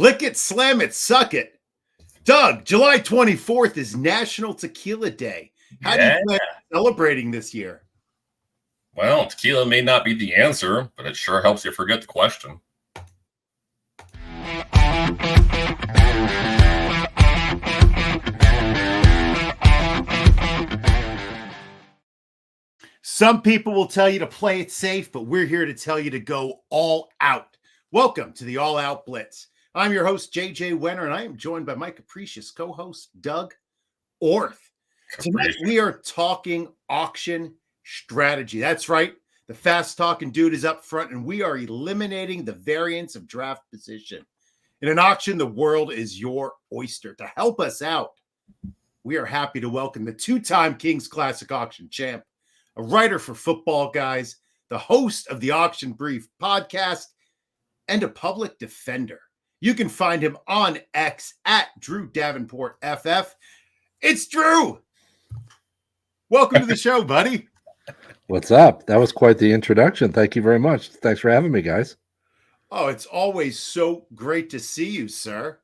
Lick it, slam it, suck it. Doug, July 24th is National Tequila Day. How do you plan on celebrating this year? Well, tequila may not be the answer, but it sure helps you forget the question. Some people will tell you to play it safe, but we're here to tell you to go all out. Welcome to the All Out Blitz. I'm your host, JJ Wenner, and I am joined by my capricious co-host, Doug Orth. Tonight, we are talking auction strategy. That's right. The fast-talking dude is up front, and we are eliminating the variance of draft position. In an auction, the world is your oyster. To help us out, we are happy to welcome the two-time Kings Classic Auction champ, a writer for Football Guys, the host of the Auction Brief podcast, and a public defender. You can find him on X at Drew Davenport FF. It's Drew. Welcome to the show, buddy. What's up? That was quite the introduction. Thank you very much. Thanks for having me, guys. Oh, it's always so great to see you, sir.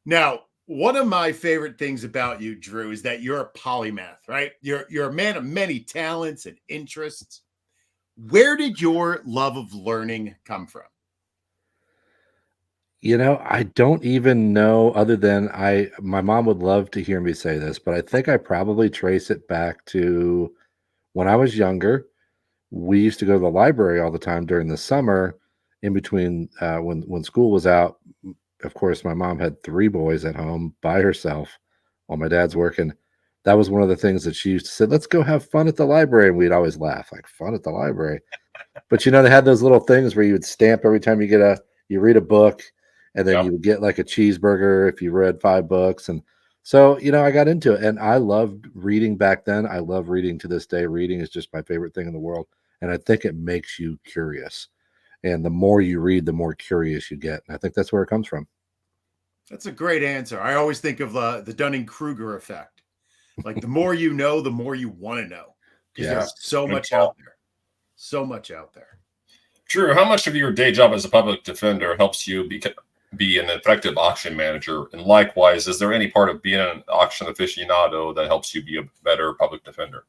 Now, one of my favorite things about you, Drew, is that you're a polymath, right? You're a man of many talents and interests. Where did your love of learning come from? You know, I don't even know, other than my mom would love to hear me say this, but I think I probably trace it back to when I was younger. We used to go to the library all the time during the summer in between when school was out. Of course, my mom had 3 boys at home by herself while my dad's working. That was one of the things that she used to say, let's go have fun at the library. And we'd always laugh, like, fun at the library. But, you know, they had those little things where you would stamp every time you read a book, and then you would get like a cheeseburger if you read 5 books. And so, you know, I got into it, and I loved reading back then. I love reading to this day. Reading is just my favorite thing in the world. And I think it makes you curious. And the more you read, the more curious you get. And I think that's where it comes from. That's a great answer. I always think of the Dunning-Kruger effect. Like the more you know, the more you want to know. Because there's so much out there. So much out there. Drew, how much of your day job as a public defender helps you be an effective auction manager? And likewise, is there any part of being an auction aficionado that helps you be a better public defender?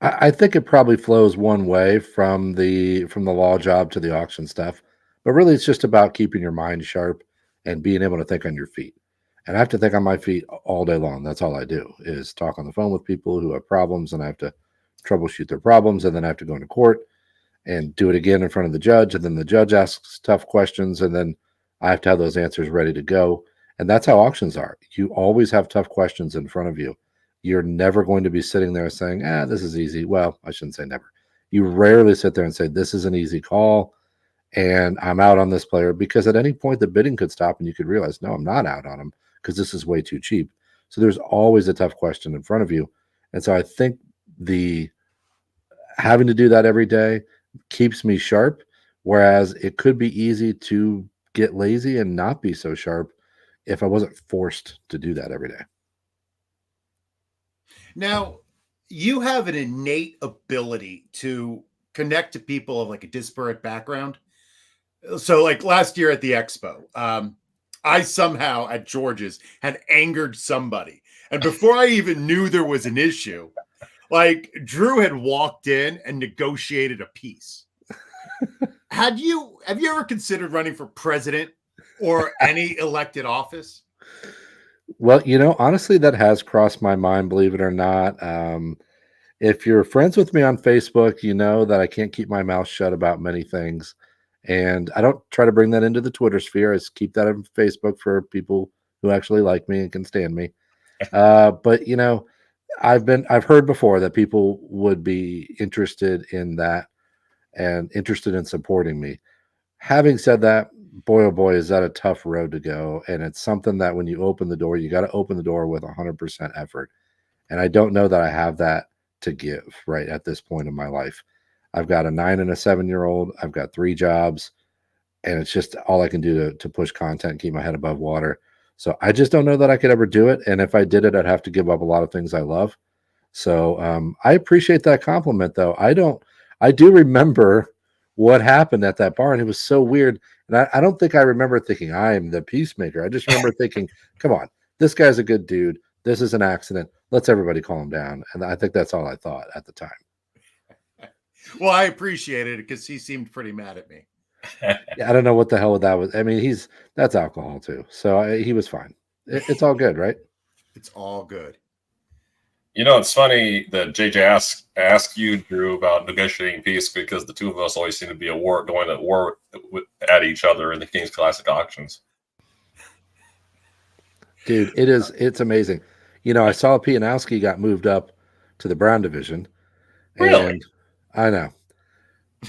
I think it probably flows one way from the law job to the auction stuff, but really it's just about keeping your mind sharp and being able to think on your feet. And I have to think on my feet all day long. That's all I do is talk on the phone with people who have problems, and I have to troubleshoot their problems, and then I have to go into court and do it again in front of the judge. And then the judge asks tough questions, and then I have to have those answers ready to go. And that's how auctions are. You always have tough questions in front of you. You're never going to be sitting there saying, this is easy. Well, I shouldn't say never. You rarely sit there and say, this is an easy call and I'm out on this player, because at any point the bidding could stop and you could realize, no, I'm not out on him because this is way too cheap. So there's always a tough question in front of you. And so I think having to do that every day keeps me sharp, whereas it could be easy to get lazy and not be so sharp if I wasn't forced to do that every day. Now, you have an innate ability to connect to people of like a disparate background. So like last year at the expo, I somehow at George's had angered somebody. And before I even knew there was an issue, like Drew had walked in and negotiated a peace. Have you ever considered running for president or any elected office? Well, you know, honestly, that has crossed my mind, believe it or not. If you're friends with me on Facebook, you know that I can't keep my mouth shut about many things. And I don't try to bring that into the Twitter sphere. I just keep that on Facebook for people who actually like me and can stand me. But, you know, I've heard before that people would be interested in that and interested in supporting me. Having said that, boy, oh boy, is that a tough road to go. And it's something that when you open the door, you got to open the door with 100% effort. And I don't know that I have that to give right at this point in my life. I've got a 9 and a 7-year-old. I've got 3 jobs, and it's just all I can do to push content, keep my head above water. So I just don't know that I could ever do it. And if I did it, I'd have to give up a lot of things I love. So I appreciate that compliment, though. I do remember what happened at that bar, and it was so weird. And I don't think I remember thinking I am the peacemaker. I just remember thinking, come on, this guy's a good dude. This is an accident. Let's everybody calm down. And I think that's all I thought at the time. Well, I appreciated it because he seemed pretty mad at me. Yeah, I don't know what the hell that was. I mean, that's alcohol too. So he was fine. It's all good, right? It's all good. You know, it's funny that JJ asked you, Drew, about negotiating peace because the two of us always seem to be going at war at each other in the King's Classic auctions. Dude, it's amazing. You know, I saw Pianowski got moved up to the Brown division. Really? And I know.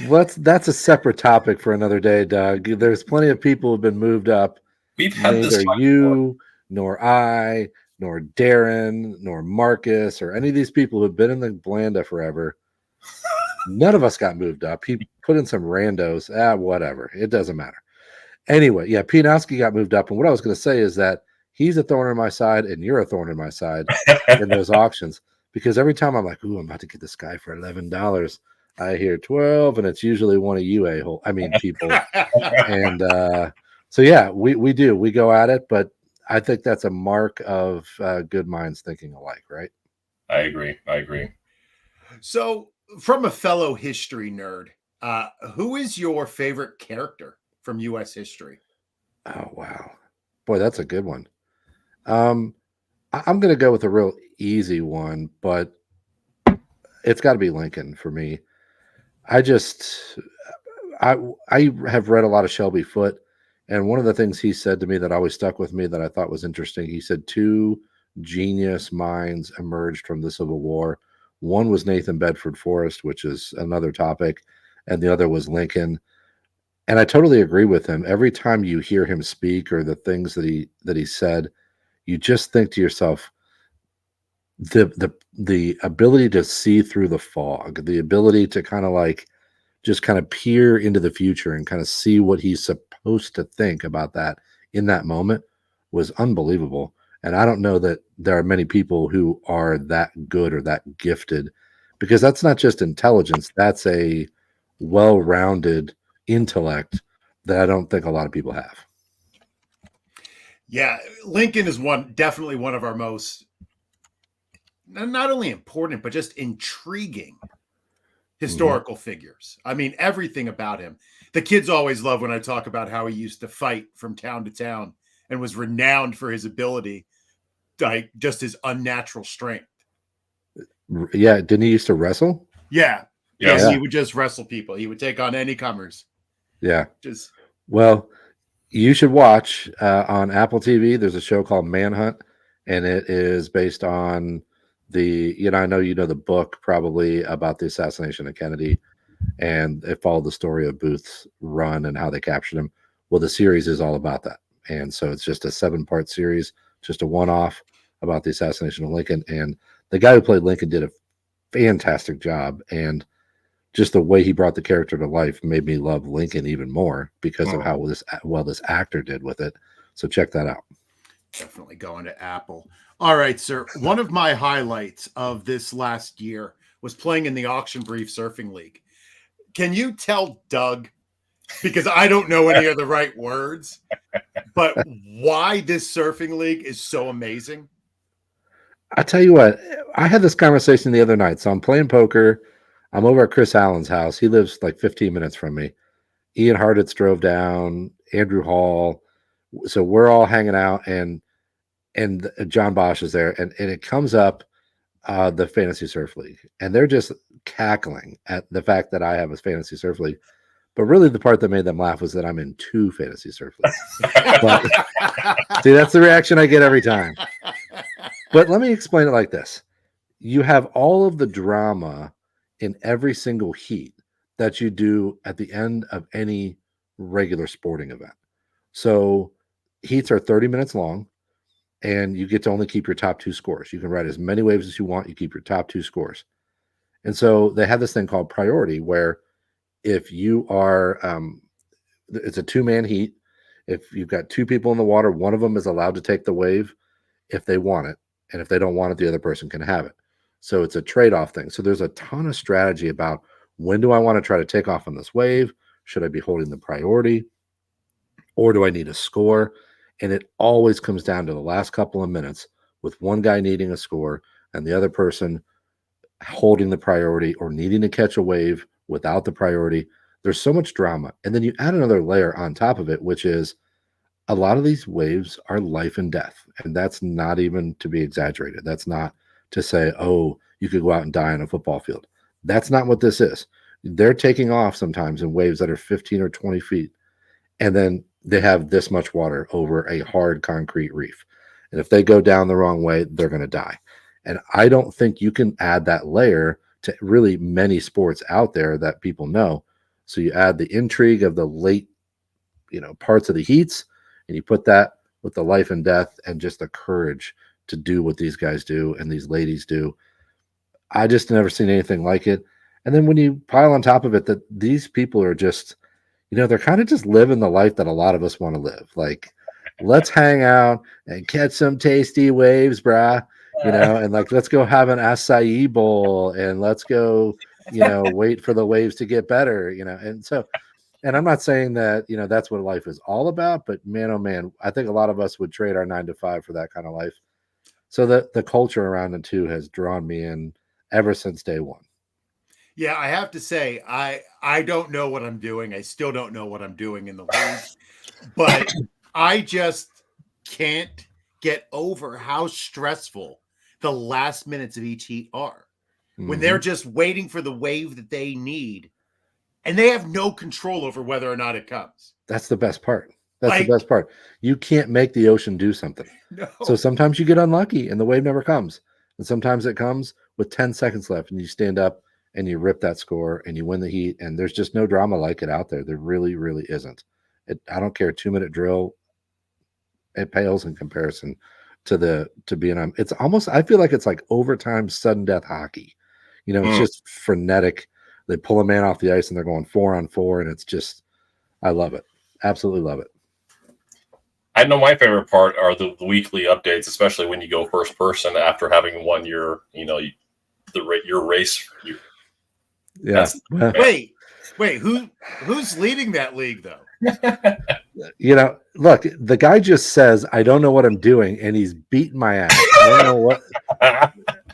That's a separate topic for another day, Doug. There's plenty of people who've been moved up. We've had this Neither you, nor I, nor Darren, nor Marcus, or any of these people who've been in the Blanda forever. None of us got moved up. He put in some randos. Whatever. It doesn't matter. Anyway, yeah, Pianowski got moved up. And what I was going to say is that he's a thorn in my side and you're a thorn in my side in those auctions. Because every time I'm like, ooh, I'm about to get this guy for $11, I hear 12, and it's usually one of you people. And so yeah, we do. We go at it, but I think that's a mark of good minds thinking alike, right? I agree. So, from a fellow history nerd, who is your favorite character from U.S. history? Oh wow, boy, that's a good one. I'm going to go with a real easy one, but it's got to be Lincoln for me. I have read a lot of Shelby Foote, and one of the things he said to me that always stuck with me that I thought was interesting, he said 2 genius minds emerged from the Civil War. One was Nathan Bedford Forrest, which is another topic, and the other was Lincoln. And I totally agree with him. Every time you hear him speak or the things that he said, you just think to yourself, the ability to see through the fog, the ability to kind of peer into the future and kind of see what he's supposed to think about that in that moment was unbelievable. And I don't know that there are many people who are that good or that gifted, because that's not just intelligence. That's a well-rounded intellect that I don't think a lot of people have. Yeah, Lincoln is definitely one of our most, not only important, but just intriguing historical figures. I mean, everything about him. The kids always love when I talk about how he used to fight from town to town and was renowned for his ability, like just his unnatural strength. Yeah, didn't he used to wrestle? Yeah. Yes, he would just wrestle people. He would take on any comers. Yeah. Well, you should watch on Apple TV. There's a show called Manhunt, and it is based on I know you know the book probably about the assassination of Kennedy, and it followed the story of Booth's run and how they captured him. Well, the series is all about that. And so it's just a 7-part series, just a one-off about the assassination of Lincoln. And the guy who played Lincoln did a fantastic job. And just the way he brought the character to life made me love Lincoln even more because of how well this actor did with it. So check that out. Definitely going to Apple. All right, sir. One of my highlights of this last year was playing in the Auction Brief Surfing League. Can you tell Doug, because I don't know any of the right words, but why this surfing league is so amazing? I tell you what, I had this conversation the other night. So I'm playing poker. I'm over at Chris Allen's house. He lives like 15 minutes from me. Ian Harditz drove down, Andrew Hall. So we're all hanging out, and John Bosch is there, and it comes up the Fantasy Surf League, and they're just cackling at the fact that I have a Fantasy Surf League. But really, the part that made them laugh was that I'm in 2 Fantasy Surf Leagues. But, see, that's the reaction I get every time. But let me explain it like this. You have all of the drama in every single heat that you do at the end of any regular sporting event. So heats are 30 minutes long, and you get to only keep your top 2 scores. You can ride as many waves as you want. You keep your top 2 scores. And so they have this thing called priority, where if you are, it's a 2-man heat. If you've got 2 people in the water, one of them is allowed to take the wave if they want it. And if they don't want it, the other person can have it. So it's a trade-off thing. So there's a ton of strategy about when do I want to try to take off on this wave? Should I be holding the priority? or do I need a score? And it always comes down to the last couple of minutes with one guy needing a score and the other person holding the priority or needing to catch a wave without the priority. There's so much drama. And then you add another layer on top of it, which is a lot of these waves are life and death. And that's not even to be exaggerated. That's not to say, oh, you could go out and die on a football field. That's not what this is. They're taking off sometimes in waves that are 15 or 20 feet. And then they have this much water over a hard concrete reef. And if they go down the wrong way, they're going to die. And I don't think you can add that layer to really many sports out there that people know. So you add the intrigue of the late, parts of the heats, and you put that with the life and death and just the courage to do what these guys do and these ladies do. I just never seen anything like it. And then when you pile on top of it that these people are just, they're kind of just living the life that a lot of us want to live. Like, let's hang out and catch some tasty waves, brah. And like, let's go have an acai bowl and let's go, wait for the waves to get better, And so, and I'm not saying that, that's what life is all about, but man, oh man, I think a lot of us would trade our 9 to 5 for that kind of life. So the culture around it too has drawn me in ever since day one. Yeah, I have to say, I don't know what I'm doing. I still don't know what I'm doing in the league, but I just can't get over how stressful the last minutes of each heat are when they're just waiting for the wave that they need and they have no control over whether or not it comes. That's the best part. That's the best part. You can't make the ocean do something. No. So sometimes you get unlucky and the wave never comes. And sometimes it comes with 10 seconds left and you stand up and you rip that score and you win the heat. And there's just no drama like it out there. There really, really isn't. I don't care. 2-minute drill. It pales in comparison to being on. It's almost, I feel like it's like overtime sudden death hockey. It's just frenetic. They pull a man off the ice and they're going 4-on-4. And it's just, I love it. Absolutely love it. I know my favorite part are the weekly updates, especially when you go first person after having won your race. Yeah. Wait, who's leading that league though? Look, the guy just says, I don't know what I'm doing, and he's beating my ass. I don't know what.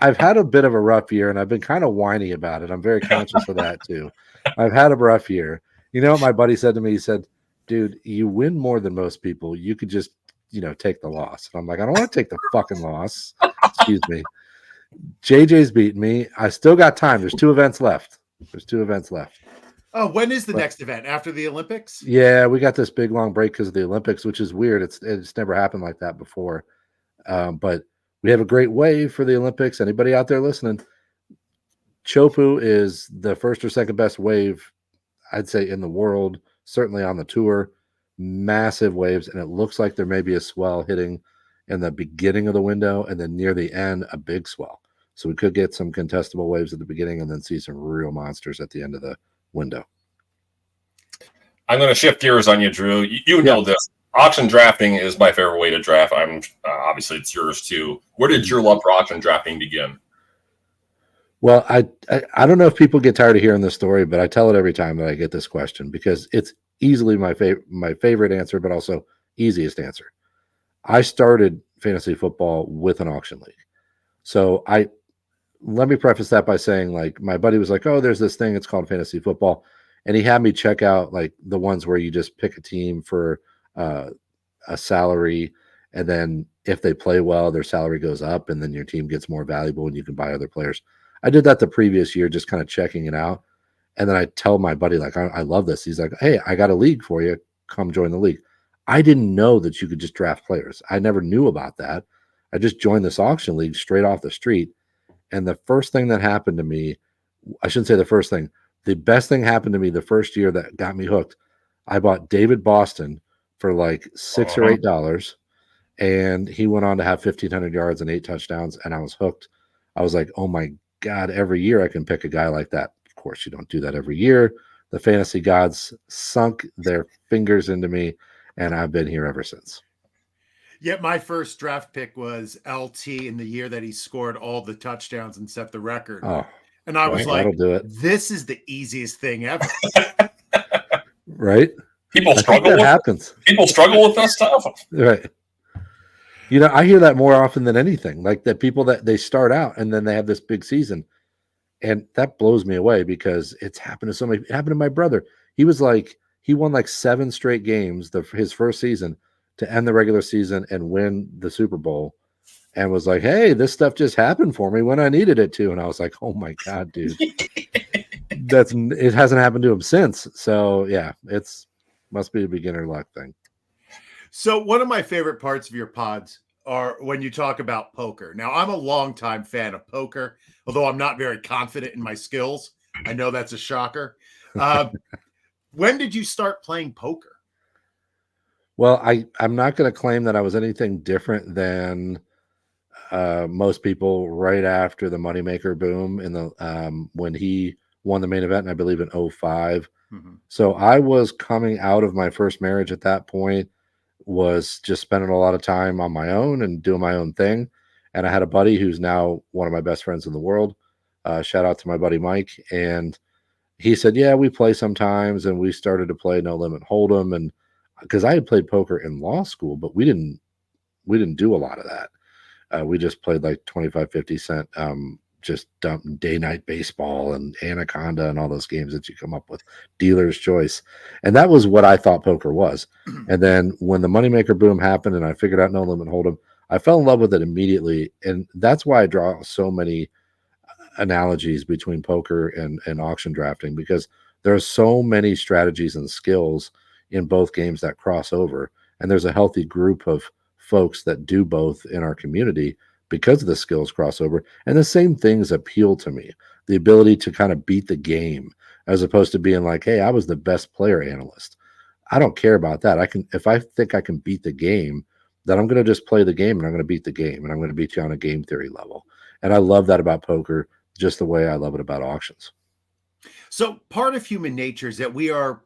I've had a bit of a rough year, and I've been kind of whiny about it. I'm very conscious of that too. I've had a rough year. What my buddy said to me? He said, dude, you win more than most people. You could just, take the loss. And I'm like, I don't want to take the fucking loss. Excuse me. JJ's beating me. I still got time. There's 2 events left. Oh, when is the next event? After the Olympics? Yeah, we got this big long break because of the Olympics, which is weird. It's never happened like that before. But we have a great wave for the Olympics. Anybody out there listening? Chopu is the first or second best wave, I'd say, in the world, certainly on the tour. Massive waves, and it looks like there may be a swell hitting in the beginning of the window, and then near the end, a big swell. So we could get some contestable waves at the beginning and then see some real monsters at the end of the window. I'm going to shift gears on you, Drew. You know this. Auction drafting is my favorite way to draft. I'm obviously it's yours too. Where did your love for auction drafting begin? Well, I don't know if people get tired of hearing this story, but I tell it every time that I get this question because it's easily my favorite answer, but also easiest answer. I started fantasy football with an auction league. So let me preface that by saying, like, my buddy was like, oh, there's this thing, it's called fantasy football. And he had me check out like the ones where you just pick a team for a salary. And then if they play well, their salary goes up and then your team gets more valuable and you can buy other players. I did that the previous year, just kind of checking it out. And then I tell my buddy, like, I love this. He's like, hey, I got a league for you. Come join the league. I didn't know that you could just draft players. I never knew about that. I just joined this auction league straight off the street. And the first thing that happened to me, I shouldn't say the first thing, the best thing happened to me the first year that got me hooked. I bought David Boston for like $6 or $8. And he went on to have 1,500 yards and 8 touchdowns. And I was hooked. I was like, oh my God, every year I can pick a guy like that. Of course, you don't do that every year. The fantasy gods sunk their fingers into me, and I've been here ever since. Yet my first draft pick was LT in the year that he scored all the touchdowns and set the record. Oh, and I was like, that'll do it. This is the easiest thing ever. Right? People I think struggle that with happens. people struggle with that stuff. Right. You know, I hear that more often than anything. Like that people that they start out and then they have this big season. And that blows me away because it's happened to so many. It happened to my brother. He won like 7 straight games his first season to end the regular season and win the Super Bowl, and was like, "Hey, this stuff just happened for me when I needed it to." And I was like, "Oh my god, dude, it hasn't happened to him since." So yeah, must be a beginner luck thing. So one of my favorite parts of your pods are when you talk about poker. Now, I'm a longtime fan of poker, although I'm not very confident in my skills. I know that's a shocker. When did you start playing poker? Well, I'm not going to claim that I was anything different than most people right after the moneymaker boom in the when he won the main event, and I believe in 05. Mm-hmm. So I was coming out of my first marriage at that point, was just spending a lot of time on my own and doing my own thing. And I had a buddy who's now one of my best friends in the world. Shout out to my buddy Mike. And he said, yeah, we play sometimes. And we started to play No Limit Hold'em. And because I had played poker in law school, but we didn't do a lot of that. We just played like 25, 50 cent, just day night baseball and Anaconda and all those games that you come up with, dealer's choice. And that was what I thought poker was. And then when the moneymaker boom happened and I figured out No Limit Hold'em, I fell in love with it immediately. And that's why I draw so many analogies between poker and auction drafting, because there are so many strategies and skills in both games that cross over. And there's a healthy group of folks that do both in our community because of the skills crossover. And the same things appeal to me. The ability to kind of beat the game as opposed to being like, hey, I was the best player analyst. I don't care about that. If I think I can beat the game, then I'm going to just play the game and I'm going to beat the game and I'm going to beat you on a game theory level. And I love that about poker, just the way I love it about auctions. So part of human nature is that we are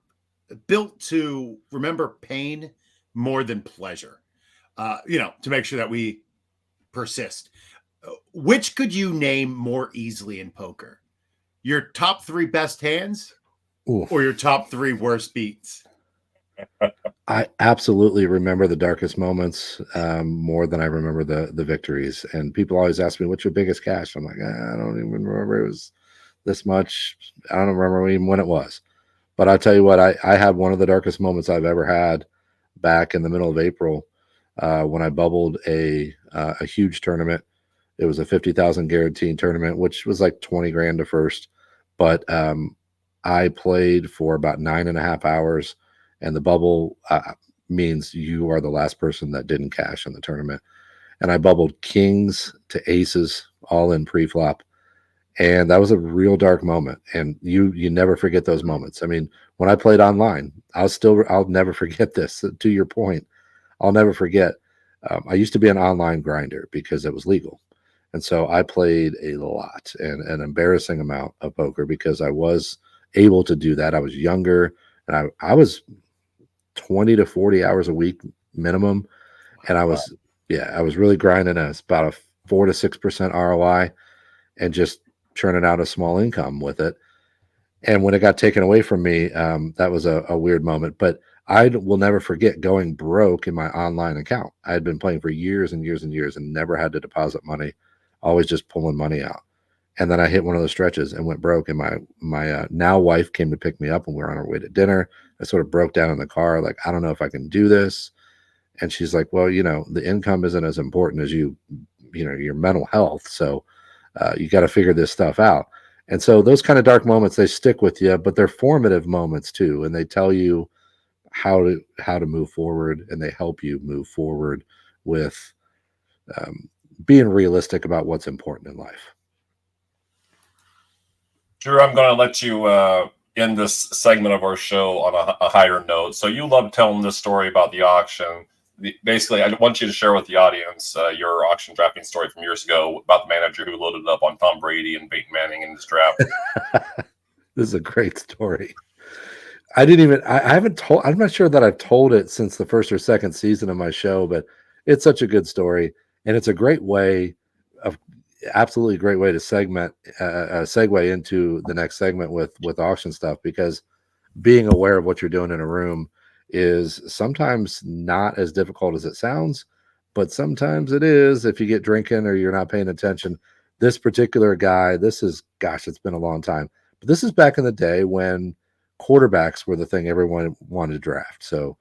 built to remember pain more than pleasure, to make sure that we persist. Which could you name more easily in poker? Your top 3 best hands or your top 3 worst beats? I absolutely remember the darkest moments more than I remember the victories. And people always ask me, what's your biggest cash? I'm like, I don't even remember it was this much. I don't remember even when it was. But I'll tell you what, I had one of the darkest moments I've ever had back in the middle of April when I bubbled a huge tournament. It was a 50,000 guaranteed tournament, which was like 20 grand to first. But I played for about 9.5 hours, and the bubble means you are the last person that didn't cash in the tournament. And I bubbled kings to aces all in pre-flop. And that was a real dark moment. And you never forget those moments. I mean, when I played online, I'll never forget this. To your point, I'll never forget. I used to be an online grinder because it was legal. And so I played a lot and an embarrassing amount of poker because I was able to do that. I was younger and I was 20 to 40 hours a week minimum. And I was really grinding. It's about a 4 to 6% ROI and just churning out a small income with it. And when it got taken away from me, that was a weird moment. But I will never forget going broke in my online account. I had been playing for years and years and years and never had to deposit money, always just pulling money out. And then I hit one of those stretches and went broke. And my now wife came to pick me up and we were on our way to dinner. I sort of broke down in the car, like, I don't know if I can do this. And she's like, well, the income isn't as important as your mental health. So you got to figure this stuff out. And so those kind of dark moments, they stick with you, but they're formative moments too. And they tell you how to move forward, and they help you move forward with being realistic about what's important in life. Drew, I'm going to let you end this segment of our show on a higher note. So you love telling this story about the auction. Basically, I want you to share with the audience your auction drafting story from years ago about the manager who loaded up on Tom Brady and Peyton Manning in his draft. This is a great story. I'm not sure that I've told it since the first or second season of my show, but it's such a good story. And it's a great way absolutely great way to segue into the next segment with auction stuff, because being aware of what you're doing in a room is sometimes not as difficult as it sounds, but sometimes it is if you get drinking or you're not paying attention. This particular guy, it's been a long time, but this is back in the day when quarterbacks were the thing everyone wanted to draft. So,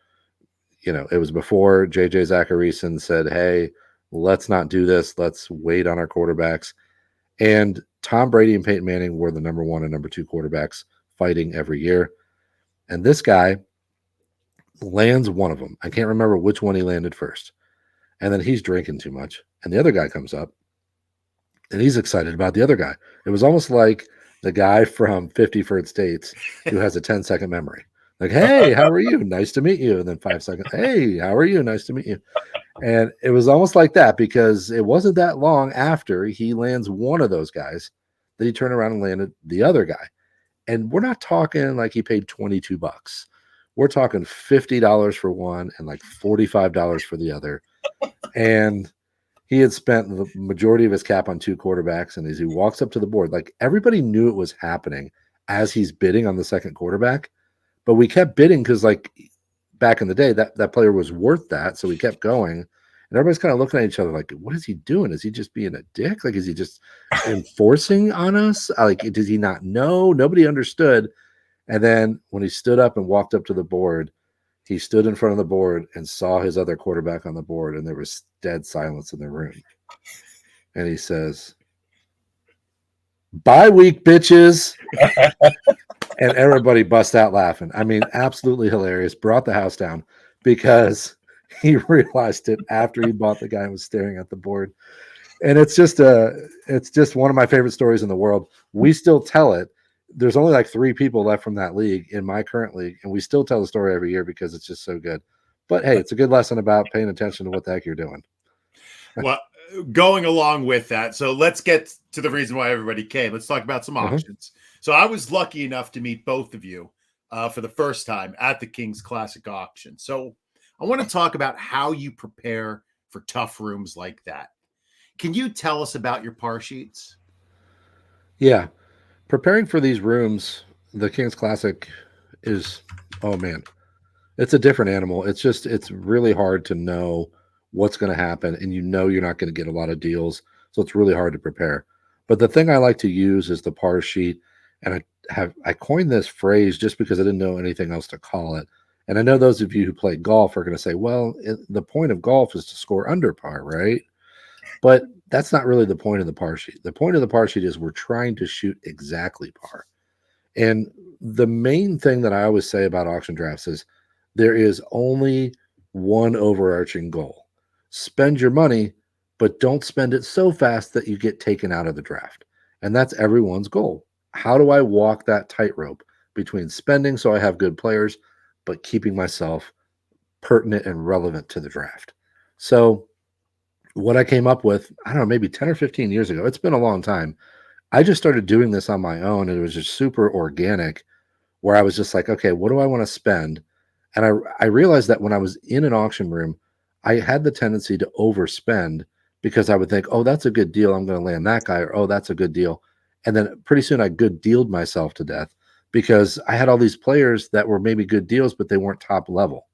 it was before JJ Zacharyson said, hey, let's not do this. Let's wait on our quarterbacks. And Tom Brady and Peyton Manning were the number 1 and number 2 quarterbacks fighting every year. And this guy lands one of them. I can't remember which one he landed first. And then he's drinking too much. And the other guy comes up and he's excited about the other guy. It was almost like the guy from 50 First States who has a 10-second memory. Like, hey, how are you? Nice to meet you. And then 5 seconds, hey, how are you? Nice to meet you. And it was almost like that because it wasn't that long after he lands one of those guys that he turned around and landed the other guy. And we're not talking like he paid $22. We're talking $50 for one and like $45 for the other. And he had spent the majority of his cap on 2 quarterbacks. And as he walks up to the board, like everybody knew it was happening as he's bidding on the second quarterback. But we kept bidding because, like, back in the day, that player was worth that. So we kept going. And everybody's kind of looking at each other like, what is he doing? Is he just being a dick? Like, is he just enforcing on us? Like, does he not know? Nobody understood. And then when he stood up and walked up to the board, he stood in front of the board and saw his other quarterback on the board. And there was dead silence in the room. And he says, bye week, bitches. And everybody bust out laughing. I mean, absolutely hilarious. Brought the house down because he realized it after he bought the guy and was staring at the board. And it's just one of my favorite stories in the world. We still tell it. There's only like 3 people left from that league in my current league, and we still tell the story every year because it's just so good. But hey, it's a good lesson about paying attention to what the heck you're doing. Well, going along with that, so let's get to the reason why everybody came. Let's talk about some auctions. So I was lucky enough to meet both of you for the first time at the King's Classic auction. So I want to talk about how you prepare for tough rooms like that. Can you tell us about your par sheets? Yeah. Preparing for these rooms, the King's Classic is, oh man, it's a different animal. It's really hard to know what's going to happen, and you're not going to get a lot of deals. So it's really hard to prepare. But the thing I like to use is the par sheet. And I coined this phrase just because I didn't know anything else to call it. And I know those of you who play golf are going to say, well, the point of golf is to score under par, right? But that's not really the point of the par sheet. The point of the par sheet is we're trying to shoot exactly par. And the main thing that I always say about auction drafts is there is only one overarching goal. Spend your money, but don't spend it so fast that you get taken out of the draft. And that's everyone's goal. How do I walk that tightrope between spending so I have good players, but keeping myself pertinent and relevant to the draft? So what I came up with, I don't know, maybe 10 or 15 years ago, it's been a long time. I just started doing this on my own, and it was just super organic, where I was just like, okay, what do I want to spend? And I realized that when I was in an auction room, I had the tendency to overspend because I would think, oh, that's a good deal. I'm going to land that guy, or oh, that's a good deal. And then pretty soon I good dealed myself to death because I had all these players that were maybe good deals, but they weren't top level.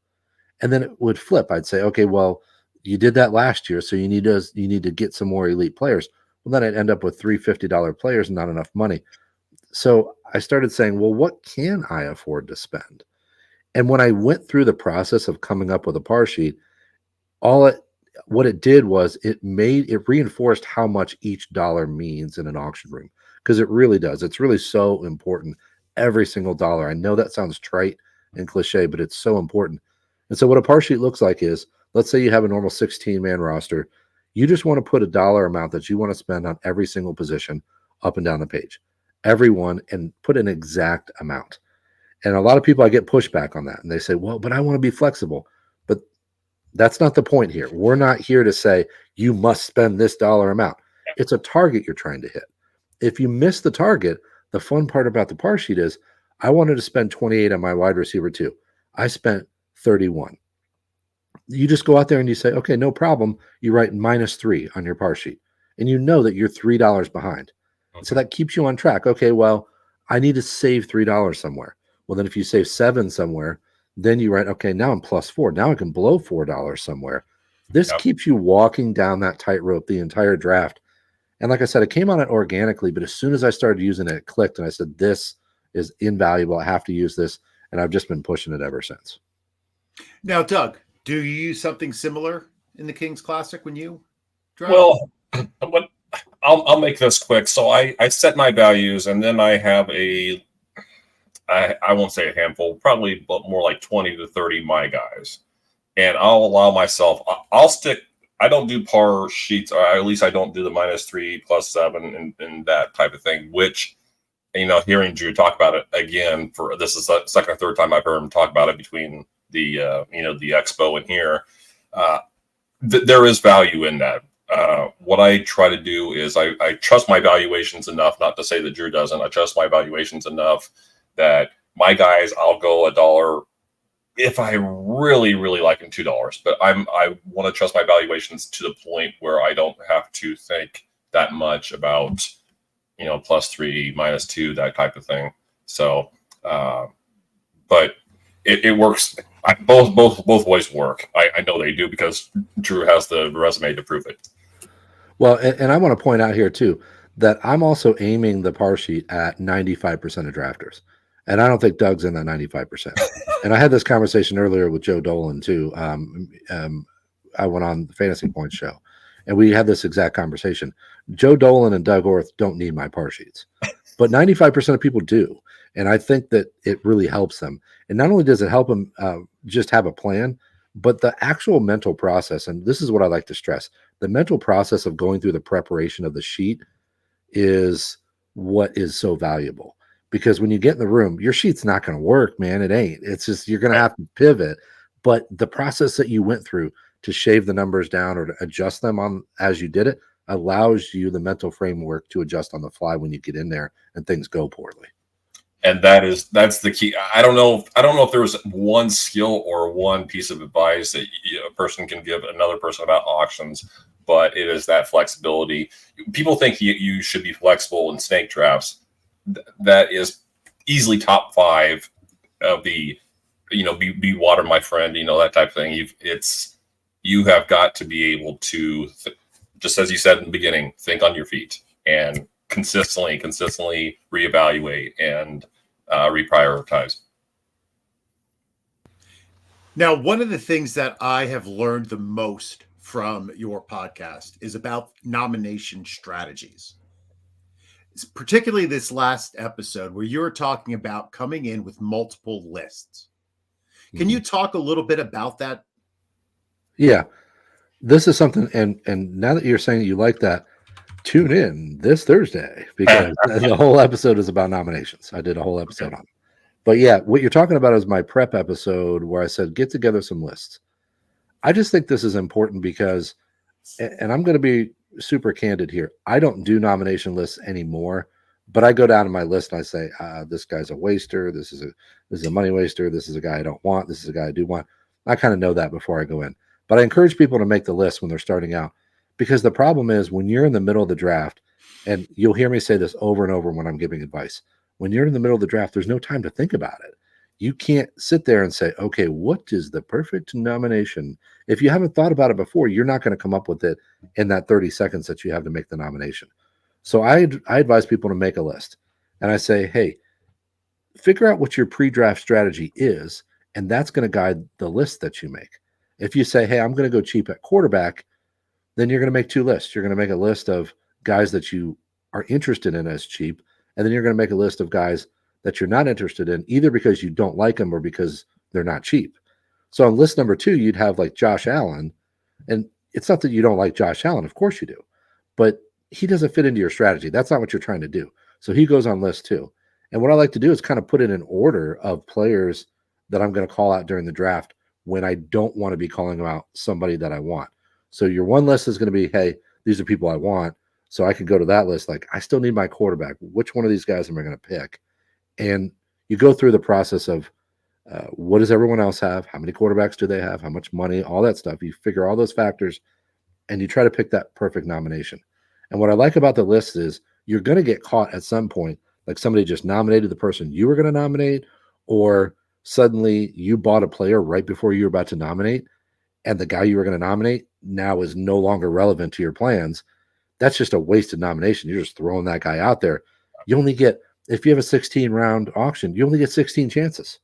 And then it would flip. I'd say, okay, well, you did that last year, so you need to get some more elite players. Well, then I'd end up with $350 players and not enough money. So I started saying, well, what can I afford to spend? And when I went through the process of coming up with a par sheet, what it did was it reinforced how much each dollar means in an auction room, because it really does. It's really so important. Every single dollar. I know that sounds trite and cliche, but it's so important. And so what a par sheet looks like is, let's say you have a normal 16-man roster. You just want to put a dollar amount that you want to spend on every single position up and down the page, everyone, and put an exact amount. And a lot of people, I get pushback on that. And they say, well, but I want to be flexible. But that's not the point here. We're not here to say you must spend this dollar amount. It's a target you're trying to hit. If you miss the target, the fun part about the par sheet is I wanted to spend 28 on my wide receiver too. I spent 31. You just go out there and you say, okay, no problem. You write -3 on your par sheet, and you know that you're $3 behind. Okay. So that keeps you on track. Okay, well, I need to save $3 somewhere. Well, then if you save 7 somewhere, Then you write, okay, now I'm +4. Now I can blow $4 somewhere. This keeps you walking down that tightrope the entire draft. And like I said, it came on it organically, but as soon as I started using it, it clicked, and I said, this is invaluable. I have to use this, and I've just been pushing it ever since. Now, Doug, do you use something similar in the Kings Classic when you draft? Well, I'll make this quick. So I set my values, and then I have I won't say a handful, probably more like 20 to 30 my guys. And I'll allow myself, I'll stick, I don't do par sheets, or at least I don't do the -3, +7, and that type of thing, which, hearing Drew talk about it again, for this is the second or third time I've heard him talk about it between the, the expo and here. There is value in that. What I try to do is I trust my valuations enough, not to say that Drew doesn't. I trust my valuations enough that my guys, I'll go $1 if I really, really like them, $2. But I want to trust my valuations to the point where I don't have to think that much about, +3, -2, that type of thing. So, but it works. Both ways work. I know they do because Drew has the resume to prove it. Well, and I want to point out here too that I'm also aiming the par sheet at 95% of drafters. And I don't think Doug's in that 95%. And I had this conversation earlier with Joe Dolan too. I went on the Fantasy Points show, and we had this exact conversation. Joe Dolan and Doug Orth don't need my par sheets, but 95% of people do. And I think that it really helps them. And not only does it help them just have a plan, but the actual mental process, and this is what I like to stress, the mental process of going through the preparation of the sheet is what is so valuable. Because when you get in the room, your sheet's not going to work, man. It ain't. It's just you're going to have to pivot. But the process that you went through to shave the numbers down or to adjust them on as you did it allows you the mental framework to adjust on the fly when you get in there and things go poorly. And that's the key. I don't know if there was one skill or one piece of advice that a person can give another person about auctions, but it is that flexibility. People think you should be flexible in snake drafts. That is easily top 5 of the, be water, my friend, that type of thing. You have got to be able to, just as you said in the beginning, think on your feet and consistently reevaluate and reprioritize. Now, one of the things that I have learned the most from your podcast is about nomination strategies. Particularly this last episode where you were talking about coming in with multiple lists. Can you talk a little bit about that? Yeah, this is something, and now that you're saying that you like that, tune in this Thursday because the whole episode is about nominations. I did a whole episode on it. But yeah, what you're talking about is my prep episode where I said, get together some lists. I just think this is important because, and I'm going to be super candid here, I don't do nomination lists anymore, but I go down to my list and I say, this guy's a waster. This is a money waster. This is a guy I don't want. This is a guy I do want. I kind of know that before I go in, but I encourage people to make the list when they're starting out, because the problem is when you're in the middle of the draft, and you'll hear me say this over and over when I'm giving advice, when you're in the middle of the draft, there's no time to think about it. You can't sit there and say, okay, what is the perfect nomination? If you haven't thought about it before, you're not going to come up with it in that 30 seconds that you have to make the nomination. So I advise people to make a list. And I say, hey, figure out what your pre-draft strategy is, and that's going to guide the list that you make. If you say, hey, I'm going to go cheap at quarterback, then you're going to make 2 lists. You're going to make a list of guys that you are interested in as cheap, and then you're going to make a list of guys that you're not interested in, either because you don't like them or because they're not cheap. So on list number 2, you'd have like Josh Allen. And it's not that you don't like Josh Allen. Of course you do. But he doesn't fit into your strategy. That's not what you're trying to do. So he goes on list 2. And what I like to do is kind of put it in order of players that I'm going to call out during the draft when I don't want to be calling out somebody that I want. So your one list is going to be, hey, these are people I want. So I can go to that list like, I still need my quarterback. Which one of these guys am I going to pick? And you go through the process of what does everyone else have? How many quarterbacks do they have? How much money? All that stuff. You figure all those factors, and you try to pick that perfect nomination. And what I like about the list is you're going to get caught at some point, like somebody just nominated the person you were going to nominate, or suddenly you bought a player right before you were about to nominate, and the guy you were going to nominate now is no longer relevant to your plans. That's just a wasted nomination. You're just throwing that guy out there. You only get, if you have a 16 round auction, you only get 16 chances.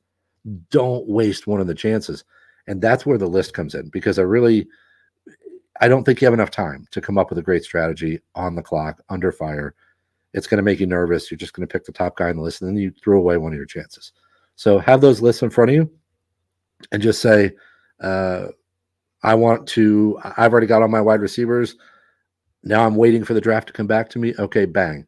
Don't waste one of the chances. And that's where the list comes in, because I don't think you have enough time to come up with a great strategy on the clock, under fire. It's going to make you nervous. You're just going to pick the top guy on the list, and then you throw away one of your chances. So have those lists in front of you and just say, I've already got all my wide receivers. Now I'm waiting for the draft to come back to me. Okay, bang.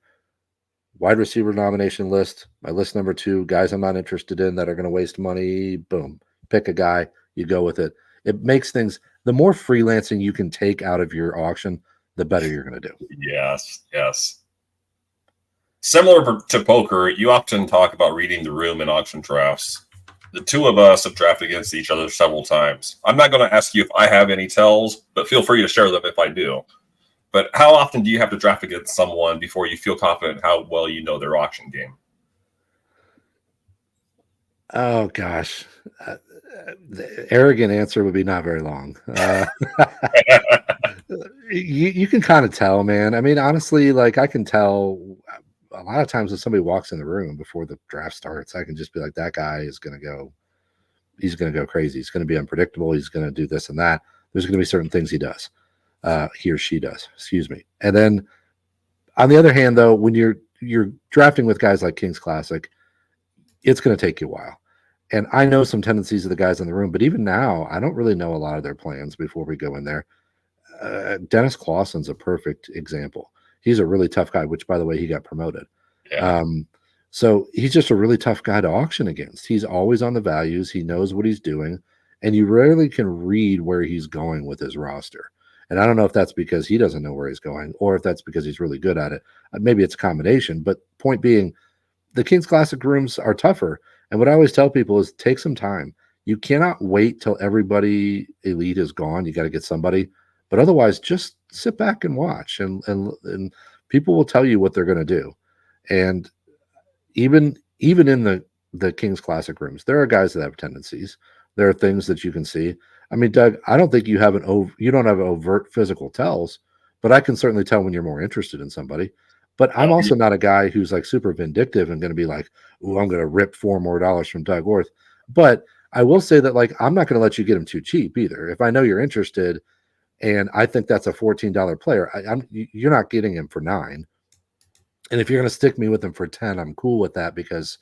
Wide receiver nomination list, my list number 2, guys I'm not interested in that are going to waste money. Boom. Pick a guy, you go with it. It makes things, the more freelancing you can take out of your auction, the better you're going to do. Yes, yes. Similar to poker, you often talk about reading the room in auction drafts. The two of us have drafted against each other several times. I'm not going to ask you if I have any tells, but feel free to share them if I do. But how often do you have to draft against someone before you feel confident how well you know their auction game? Oh, gosh. The arrogant answer would be not very long. You can kind of tell, man. I mean, honestly, like, I can tell a lot of times when somebody walks in the room before the draft starts, I can just be like, that guy is going to go, he's going to go crazy. He's going to be unpredictable. He's going to do this and that. There's going to be certain things he does. He or she does, excuse me. And then on the other hand, though, when you're drafting with guys like King's Classic, it's going to take you a while. And I know some tendencies of the guys in the room, but even now, I don't really know a lot of their plans before we go in there. Dennis Clausen's a perfect example. He's a really tough guy, which, by the way, he got promoted. Yeah. So he's just a really tough guy to auction against. He's always on the values. He knows what he's doing, and you rarely can read where he's going with his roster. And I don't know if that's because he doesn't know where he's going or if that's because he's really good at it. Maybe it's a combination, but point being, the King's Classic rooms are tougher. And what I always tell people is take some time. You cannot wait till everybody elite is gone. You got to get somebody, but otherwise just sit back and watch, and people will tell you what they're going to do. And even in the King's Classic rooms, there are guys that have tendencies. There are things that you can see. I mean, Doug, I don't think you don't have overt physical tells, but I can certainly tell when you're more interested in somebody. But I'm also not a guy who's like super vindictive and going to be like, "Ooh, I'm going to rip $4 more from Doug Orth." But I will say that, like, I'm not going to let you get him too cheap either. If I know you're interested, and I think that's a $14 player, you're not getting him for $9. And if you're going to stick me with him for $10, I'm cool with that because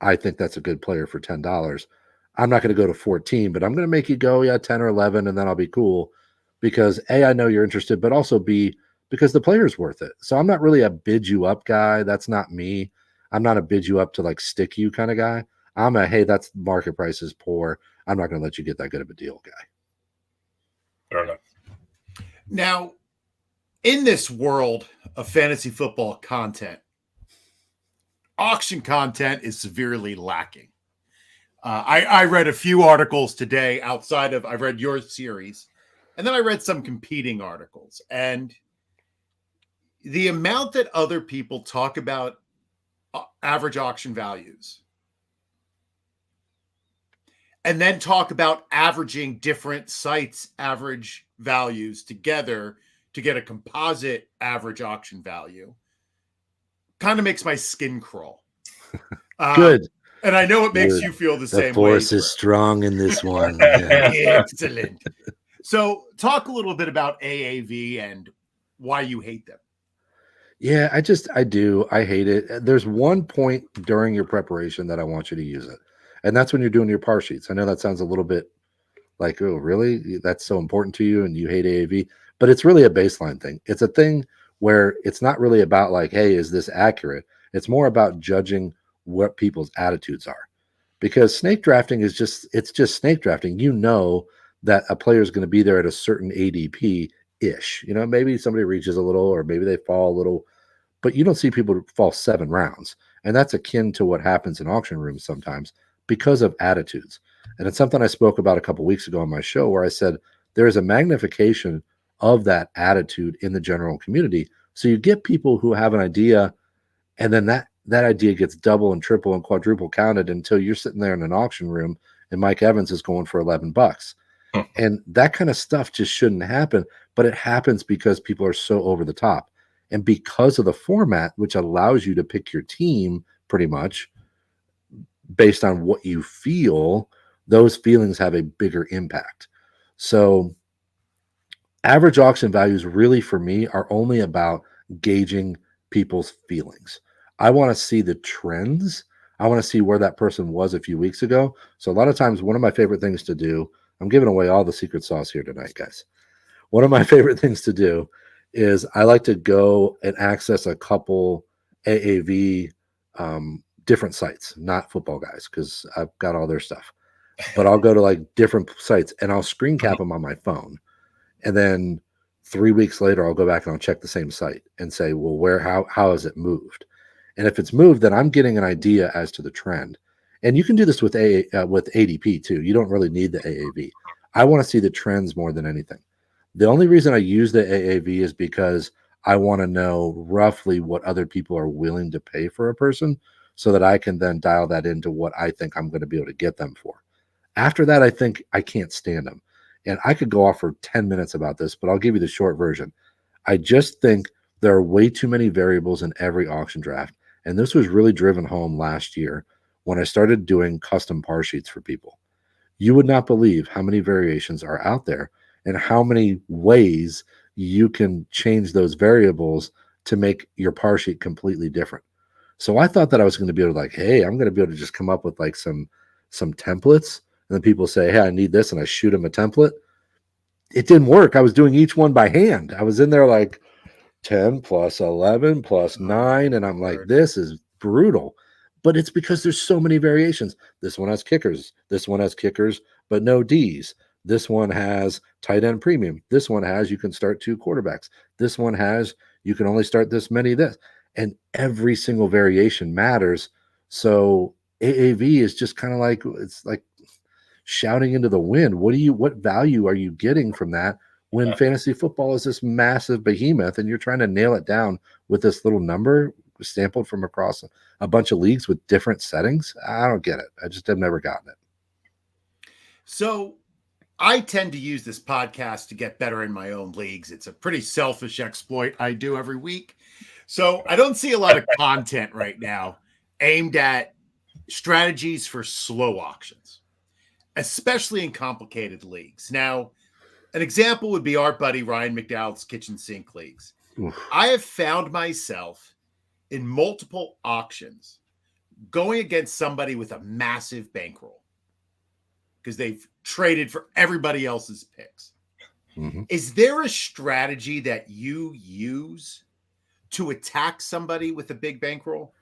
I think that's a good player for $10. I'm not going to go to 14, but I'm going to make you go, 10 or 11, and then I'll be cool because A, I know you're interested, but also B, because the player's worth it. So I'm not really a bid you up guy. That's not me. I'm not a bid you up to like stick you kind of guy. I'm a, hey, that's market price is poor. I'm not going to let you get that good of a deal guy. Fair enough. Now, in this world of fantasy football content, auction content is severely lacking. I read a few articles today I've read your series, and then I read some competing articles. And the amount that other people talk about average auction values and then talk about averaging different sites' average values together to get a composite average auction value kind of makes my skin crawl. Good. And I know it makes you feel the same way. The force is strong in this one. Excellent. So talk a little bit about AAV and why you hate them. Yeah, I do. I hate it. There's one point during your preparation that I want you to use it. And that's when you're doing your par sheets. I know that sounds a little bit like, oh, really? That's so important to you and you hate AAV. But it's really a baseline thing. It's a thing where it's not really about like, hey, is this accurate? It's more about judging what people's attitudes are. Because snake drafting is just snake drafting. You know that a player is going to be there at a certain ADP-ish. Maybe somebody reaches a little or maybe they fall a little, but you don't see people fall 7 rounds. And that's akin to what happens in auction rooms sometimes because of attitudes. And it's something I spoke about a couple of weeks ago on my show where I said there is a magnification of that attitude in the general community. So you get people who have an idea, and then that idea gets double and triple and quadruple counted until you're sitting there in an auction room and Mike Evans is going for $11. And that kind of stuff just shouldn't happen, but it happens because people are so over the top. And because of the format, which allows you to pick your team pretty much based on what you feel, those feelings have a bigger impact. So average auction values really for me are only about gauging people's feelings. I want to see the trends. I want to see where that person was a few weeks ago. So a lot of times, one of my favorite things to do, I'm giving away all the secret sauce here tonight, guys. One of my favorite things to do is I like to go and access a couple AAV different sites, not Football Guys, because I've got all their stuff. But I'll go to like different sites and I'll screen cap them on my phone. And then 3 weeks later, I'll go back and I'll check the same site and say, well, how has it moved? And if it's moved, then I'm getting an idea as to the trend. And you can do this with ADP too. You don't really need the AAV. I want to see the trends more than anything. The only reason I use the AAV is because I want to know roughly what other people are willing to pay for a person so that I can then dial that into what I think I'm going to be able to get them for. After that, I think I can't stand them. And I could go off for 10 minutes about this, but I'll give you the short version. I just think there are way too many variables in every auction draft. And this was really driven home last year when I started doing custom par sheets for people. You would not believe how many variations are out there and how many ways you can change those variables to make your par sheet completely different. So I thought that I was going to be able to like, hey, I'm going to be able to just come up with like some templates. And then people say, hey, I need this. And I shoot them a template. It didn't work. I was doing each one by hand. I was in there like 10 plus 11 plus 9. And I'm like, this is brutal. But it's because there's so many variations. This one has kickers. This one has kickers, but no Ds. This one has tight end premium. This one has you can start 2 quarterbacks. This one has you can only start this many this. And every single variation matters. So AAV is just kind of like, it's like shouting into the wind. What value are you getting from that when fantasy football is this massive behemoth and you're trying to nail it down with this little number sampled from across a bunch of leagues with different settings? I don't get it. I just have never gotten it. So I tend to use this podcast to get better in my own leagues. It's a pretty selfish exploit I do every week. So I don't see a lot of content right now aimed at strategies for slow auctions, especially in complicated leagues. Now, an example would be our buddy Ryan McDowell's kitchen sink leagues. Oof. I have found myself in multiple auctions going against somebody with a massive bankroll because they've traded for everybody else's picks. Mm-hmm. Is there a strategy that you use to attack somebody with a big bankroll?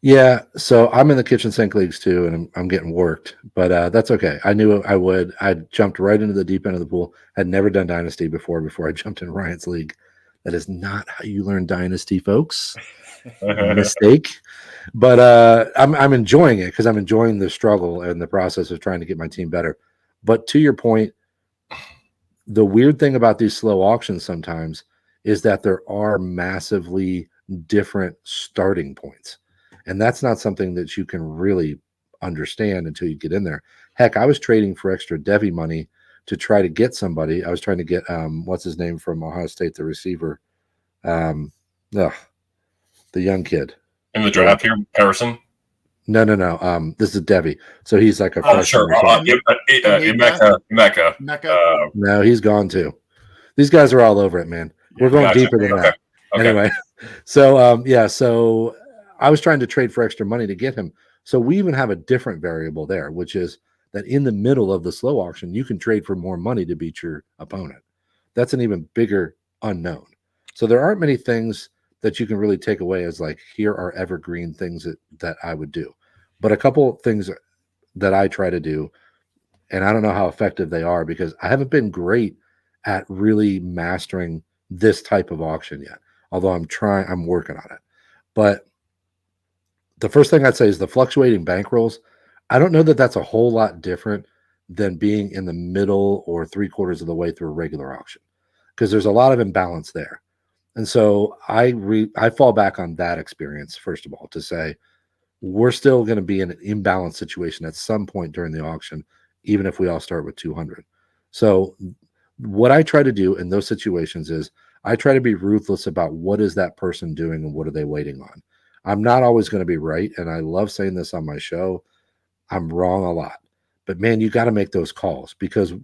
Yeah, so I'm in the kitchen sink leagues too, and I'm getting worked, but that's okay. I knew I would. I jumped right into the deep end of the pool. I'd never done Dynasty before I jumped in Ryan's league. That is not how you learn Dynasty, folks. Mistake. But I'm enjoying it because I'm enjoying the struggle and the process of trying to get my team better. But to your point, the weird thing about these slow auctions sometimes is that there are massively different starting points. And that's not something that you can really understand until you get in there. Heck, I was trading for extra Devy money to try to get somebody. I was trying to get, what's his name from Ohio State, the receiver, the young kid. In the draft here, Harrison? No. This is Devy. So he's like a freshman. Sure. Emeka. No, he's gone too. These guys are all over it, man. We're going deeper than that. Okay. Anyway, so I was trying to trade for extra money to get him. So we even have a different variable there, which is that in the middle of the slow auction, you can trade for more money to beat your opponent. That's an even bigger unknown. So there aren't many things that you can really take away as like, here are evergreen things that I would do. But a couple things that I try to do, and I don't know how effective they are because I haven't been great at really mastering this type of auction yet. Although I'm working on it. But the first thing I'd say is the fluctuating bankrolls. I don't know that that's a whole lot different than being in the middle or 3/4 of the way through a regular auction because there's a lot of imbalance there. And so I fall back on that experience, first of all, to say we're still going to be in an imbalance situation at some point during the auction, even if we all start with 200. So what I try to do in those situations is I try to be ruthless about what is that person doing and what are they waiting on. I'm not always going to be right, and I love saying this on my show. I'm wrong a lot. But man, you got to make those calls, because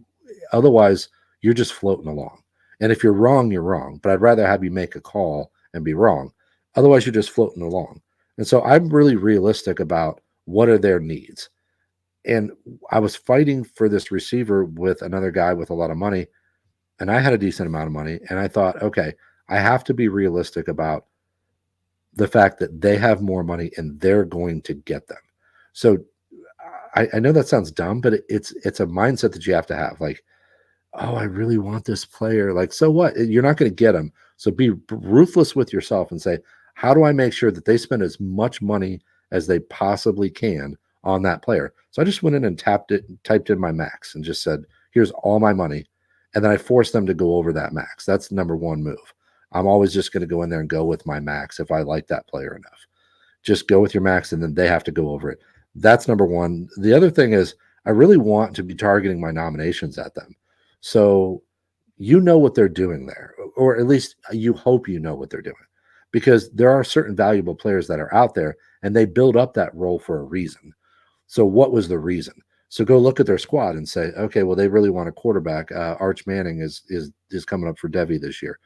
otherwise you're just floating along. And if you're wrong, you're wrong. But I'd rather have you make a call and be wrong. Otherwise, you're just floating along. And so I'm really realistic about what are their needs. And I was fighting for this receiver with another guy with a lot of money, and I had a decent amount of money. And I thought, okay, I have to be realistic about the fact that they have more money and they're going to get them. So I know that sounds dumb, but it's a mindset that you have to have. Like, oh, I really want this player. Like, so what? You're not going to get them. So be ruthless with yourself and say, how do I make sure that they spend as much money as they possibly can on that player? So I just went in and typed in my max and just said, here's all my money. And then I forced them to go over that max. That's number one move. I'm always just going to go in there and go with my max if I like that player enough. Just go with your max, and then they have to go over it. That's number one. The other thing is I really want to be targeting my nominations at them. So you know what they're doing there, or at least you hope you know what they're doing, because there are certain valuable players that are out there and they build up that role for a reason. So what was the reason? So go look at their squad and say, okay, well, they really want a quarterback. Arch Manning is coming up for Devy this year.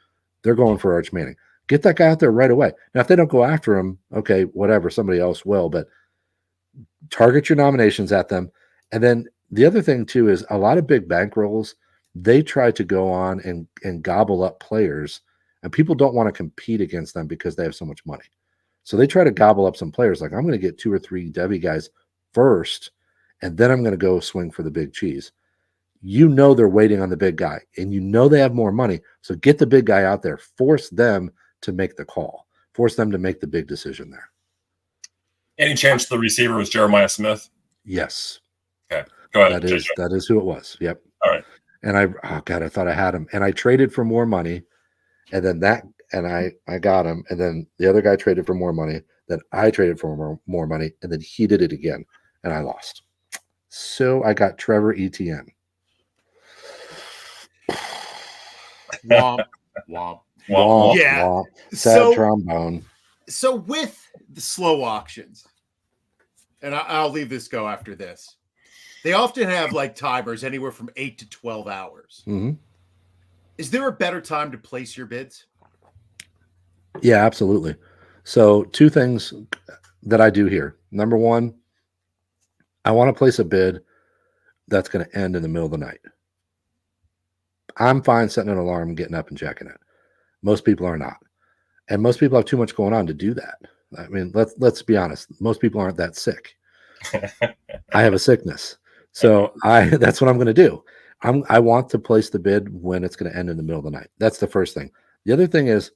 They're going for Arch Manning. Get that guy out there right away. Now, if they don't go after him, okay, whatever, somebody else will, but target your nominations at them. And then the other thing too is a lot of big bankrolls, they try to go on and gobble up players, and people don't want to compete against them because they have so much money. So they try to gobble up some players. Like, I'm going to get 2 or 3 Devy guys first, and then I'm going to go swing for the big cheese. You know they're waiting on the big guy, and you know they have more money. So get the big guy out there. Force them to make the call. Force them to make the big decision there. Any chance the receiver was Jeremiah Smith? Yes. Okay, go ahead. That is who it was. Yep. All right. And I thought I had him, and I traded for more money, and then I got him, and then the other guy traded for more money, then I traded for more money, and then he did it again, and I lost. So I got Trevor Etienne. Womp, womp. Womp. Yeah. Womp. Sad trombone. So with the slow auctions, and I'll leave this go after this, they often have like timers anywhere from 8 to 12 hours. Mm-hmm. Is there a better time to place your bids? Yeah, absolutely. So 2 things that I do here. Number one, I want to place a bid that's going to end in the middle of the night. I'm fine setting an alarm and getting up and checking it. Most people are not. And most people have too much going on to do that. I mean, let's be honest. Most people aren't that sick. I have a sickness. So that's what I'm going to do. I want to place the bid when it's going to end in the middle of the night. That's the first thing. The other thing is,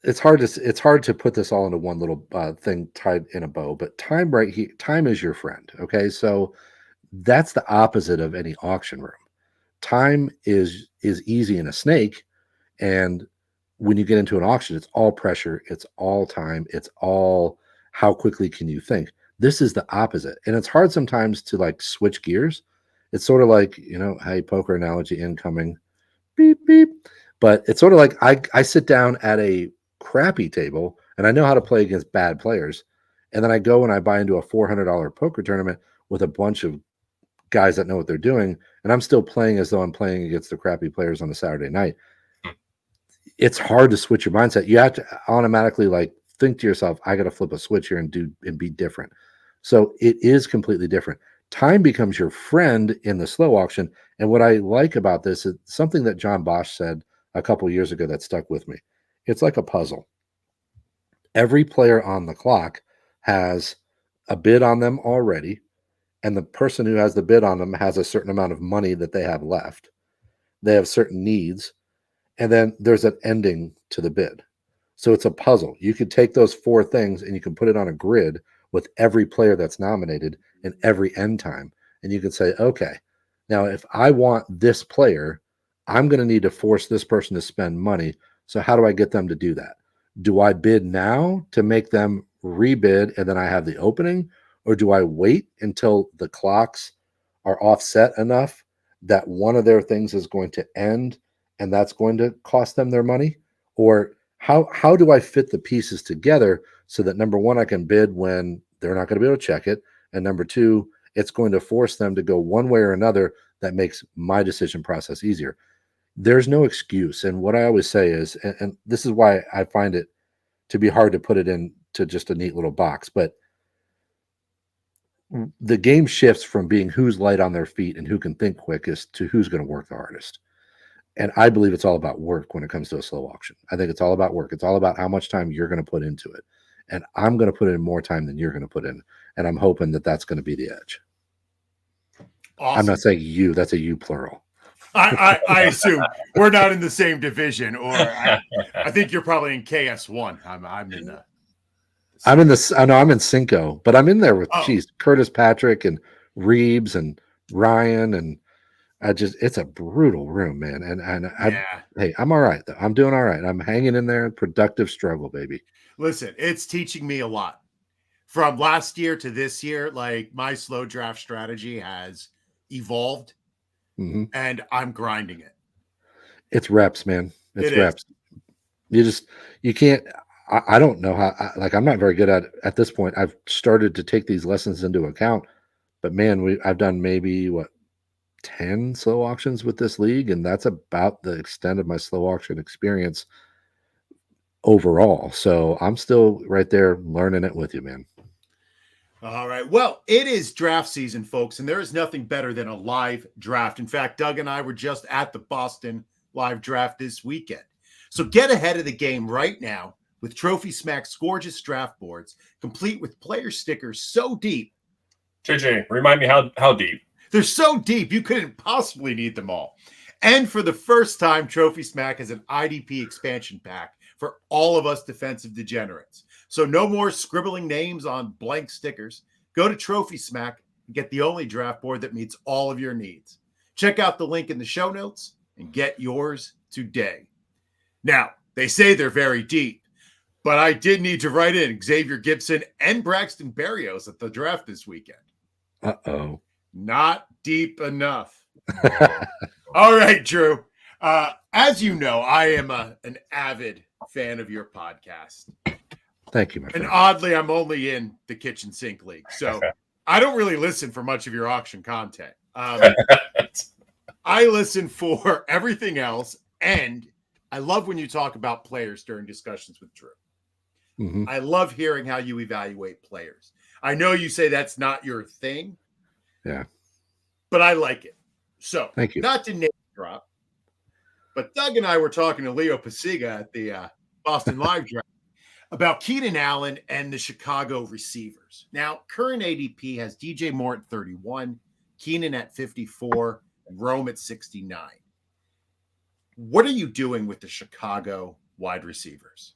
it's hard to put this all into one little thing tied in a bow, but time is your friend. Okay. So that's the opposite of any auction room. Time is easy in a snake. And when you get into an auction, it's all pressure. It's all time. It's all how quickly can you think. This is the opposite. And it's hard sometimes to like switch gears. It's sort of like, hey, poker analogy incoming, beep, beep. But it's sort of like I sit down at a crappy table and I know how to play against bad players. And then I go and I buy into a $400 poker tournament with a bunch of guys that know what they're doing. And I'm still playing as though I'm playing against the crappy players on a Saturday night. It's hard to switch your mindset. You have to automatically like think to yourself, I got to flip a switch here and be different. So it is completely different. Time becomes your friend in the slow auction. And what I like about this is something that John Bosch said a couple of years ago that stuck with me. It's like a puzzle. Every player on the clock has a bid on them already, and the person who has the bid on them has a certain amount of money that they have left. They have certain needs, and then there's an ending to the bid. So it's a puzzle. You could take those 4 things and you can put it on a grid with every player that's nominated and every end time. And you can say, okay, Now, if I want this player, I'm going to need to force this person to spend money. So how do I get them to do that? Do I bid now to make them rebid and then I have the opening? Or do I wait until the clocks are offset enough that one of their things is going to end and that's going to cost them their money? Or how do I fit the pieces together so that number one, I can bid when they're not going to be able to check it, and number two, it's going to force them to go one way or another that makes my decision process easier. There's no excuse. And what I always say is, and this is why I find it to be hard to put it into just a neat little box, but the game shifts from being who's light on their feet and who can think quickest to who's going to work the hardest. And I believe it's all about work when it comes to a slow auction. I think it's all about work. It's all about how much time you're going to put into it. And I'm going to put in more time than you're going to put in. And I'm hoping that that's going to be the edge. Awesome. I'm not saying you, that's a you plural. I assume we're not in the same division, or I think you're probably in KS1. I'm in the. I'm in Cinco, but I'm in there with Curtis Patrick and Reeves and Ryan, and it's a brutal room, man. Hey, I'm all right though. I'm doing all right. I'm hanging in there. Productive struggle, baby. Listen, it's teaching me a lot from last year to this year. Like, my slow draft strategy has evolved, and I'm grinding it. It's reps, man. It's reps. You can't. I don't know how. I'm not very good at this point. I've started to take these lessons into account, but man, I've done maybe 10 slow auctions with this league, and that's about the extent of my slow auction experience overall. So I'm still right there learning it with you, man. All right. Well, it is draft season, folks, and there is nothing better than a live draft. In fact, Doug and I were just at the Boston live draft this weekend. So get ahead of the game right now with Trophy Smack's gorgeous draft boards, complete with player stickers so deep. JJ, remind me how deep. They're so deep, you couldn't possibly need them all. And for the first time, Trophy Smack has an IDP expansion pack for all of us defensive degenerates. So no more scribbling names on blank stickers. Go to Trophy Smack and get the only draft board that meets all of your needs. Check out the link in the show notes and get yours today. Now, they say they're very deep, but I did need to write in Xavier Gibson and Braxton Berrios at the draft this weekend. Uh-oh. Not deep enough. All right, Drew. As you know, I am an avid fan of your podcast. Thank you, my friend. And oddly, I'm only in the Kitchen Sink League, so I don't really listen for much of your auction content. I listen for everything else, and I love when you talk about players during discussions with Drew. Mm-hmm. I love hearing how you evaluate players. I know you say that's not your thing. Yeah. But I like it. So, thank you. Not to name drop, but Doug and I were talking to Leo Pasiga at the Boston Live Draft about Keenan Allen and the Chicago receivers. Now, current ADP has DJ Moore at 31, Keenan at 54, and Rome at 69. What are you doing with the Chicago wide receivers?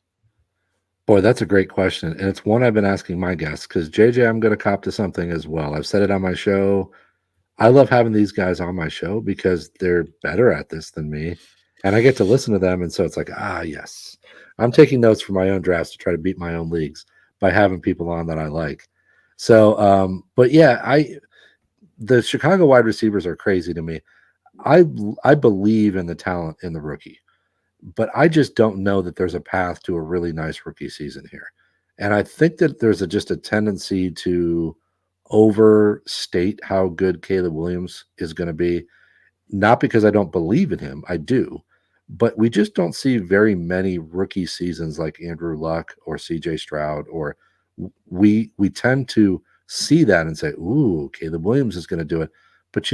Boy, that's a great question. And it's one I've been asking my guests because, JJ, I'm going to cop to something as well. I've said it on my show. I love having these guys on my show because they're better at this than me. And I get to listen to them. And so it's like, yes. I'm taking notes for my own drafts to try to beat my own leagues by having people on that I like. So, but yeah, the Chicago wide receivers are crazy to me. I believe in the talent in the rookie, but I just don't know that there's a path to a really nice rookie season here. And I think that there's just a tendency to overstate how good Caleb Williams is going to be. Not because I don't believe in him, I do, but we just don't see very many rookie seasons like Andrew Luck or CJ Stroud, or we tend to see that and say, ooh, Caleb Williams is going to do it. But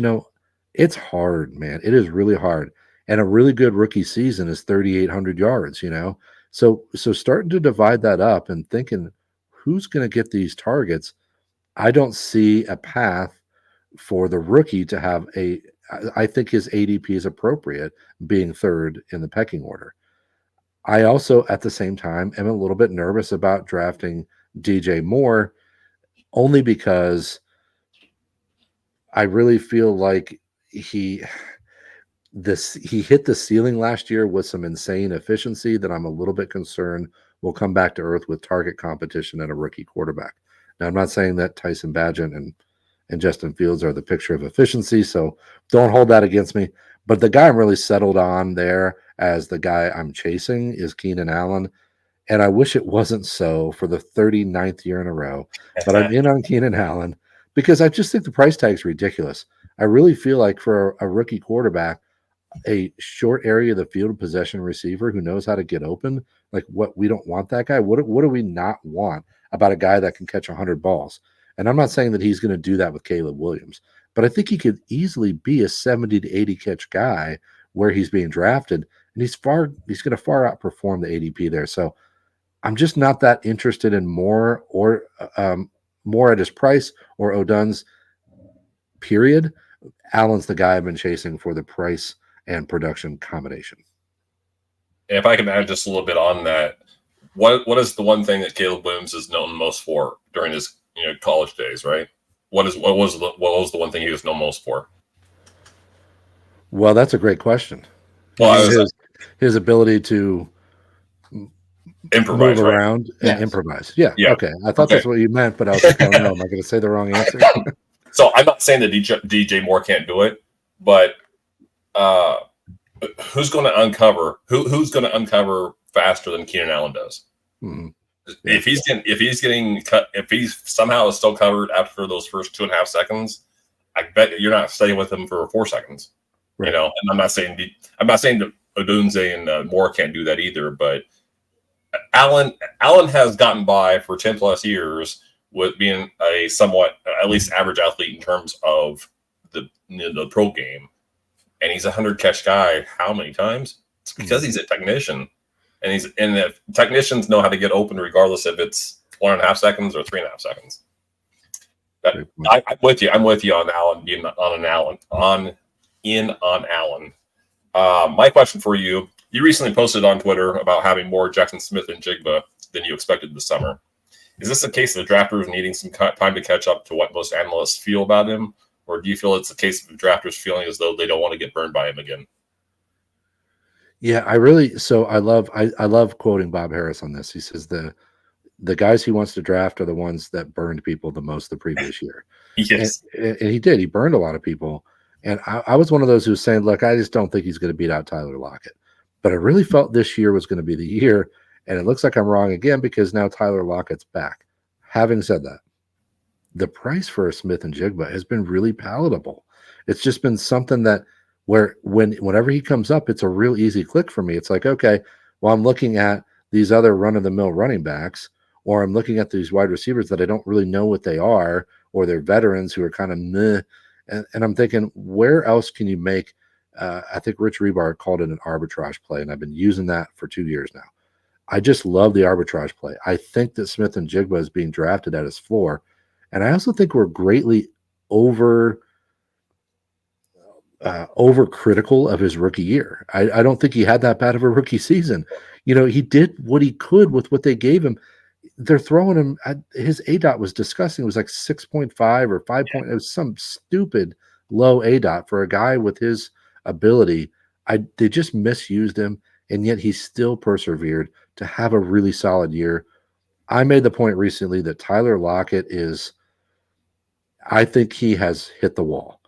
it's hard, man. It is really hard. And a really good rookie season is 3,800 yards, So starting to divide that up and thinking, who's going to get these targets? I don't see a path for the rookie to have I think his ADP is appropriate, being third in the pecking order. I also, at the same time, am a little bit nervous about drafting DJ Moore, only because I really feel like he hit the ceiling last year with some insane efficiency that I'm a little bit concerned will come back to earth with target competition and a rookie quarterback. Now, I'm not saying that Tyson Bagent and Justin Fields are the picture of efficiency, so don't hold that against me. But the guy I'm really settled on there as the guy I'm chasing is Keenan Allen. And I wish it wasn't so for the 39th year in a row. But I'm in on Keenan Allen because I just think the price tag is ridiculous. I really feel like for a rookie quarterback, a short area of the field possession receiver who knows how to get open, like what we don't want that guy. What do we not want about a guy that can catch 100 balls? And I'm not saying that he's going to do that with Caleb Williams, but I think he could easily be a 70 to 80 catch guy where he's being drafted, and he's going to far outperform the ADP there. So I'm just not that interested in more at his price or O'Dunn's period. Allen's the guy I've been chasing for the price and production combination. If I can add just a little bit on that, what is the one thing that Caleb Williams is known most for during his college days, right? What was the one thing he was known most for? Well, that's a great question. Well, his ability to improvise, move right? around and improvise. Yeah. Okay. I thought Okay. that's what you meant, but I was like, oh no, am I going to say the wrong answer? So I'm not saying that DJ Moore can't do it, but who's going to uncover who's going to uncover faster than Keenan Allen does? Mm-hmm. Yeah. If he's somehow still covered after those first 2.5 seconds, I bet you're not staying with him for 4 seconds. Right. And I'm not saying that Odunze and Moore can't do that either, but Allen has gotten by for 10 plus years with being a somewhat at least average athlete in terms of the pro game, and he's a 100 catch guy. How many times? It's because he's a technician, and if technicians know how to get open regardless if it's 1.5 seconds or 3.5 seconds. I'm with you. I'm with you on Allen being on Allen. My question for you: you recently posted on Twitter about having more Jaxon Smith-Njigba than you expected this summer. Is this a case of the drafters needing some time to catch up to what most analysts feel about him, or do you feel it's a case of the drafters feeling as though they don't want to get burned by him again? Yeah, I love quoting Bob Harris on this. He says the guys he wants to draft are the ones that burned people the most the previous year. Yes. And he did. He burned a lot of people. And I was one of those who was saying, look, I just don't think he's going to beat out Tyler Lockett. But I really felt this year was going to be the year. And it looks like I'm wrong again because now Tyler Lockett's back. Having said that, the price for a Smith-Njigba has been really palatable. It's just been something that whenever he comes up, it's a real easy click for me. It's like, okay, well, I'm looking at these other run-of-the-mill running backs, or I'm looking at these wide receivers that I don't really know what they are, or they're veterans who are kind of meh. And I'm thinking, where else can you make I think Rich Rebar called it an arbitrage play, and I've been using that for 2 years now. I just love the arbitrage play. I think that Smith-Njigba is being drafted at his floor, and I also think we're greatly overcritical of his rookie year. I don't think he had that bad of a rookie season. He did what he could with what they gave him. They're throwing him his ADOT was disgusting. It was like 6.5 or 5 point. It was some stupid low ADOT for a guy with his ability. They just misused him, and yet he still persevered to have a really solid year. I made the point recently that Tyler Lockett I think he has hit the wall.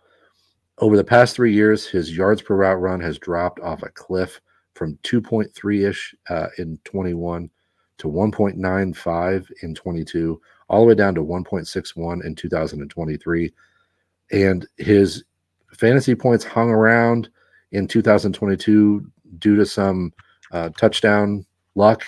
Over the past 3 years, his yards per route run has dropped off a cliff from 2.3-ish in 21 to 1.95 in 22, all the way down to 1.61 in 2023. And his fantasy points hung around in 2022 due to some touchdown luck.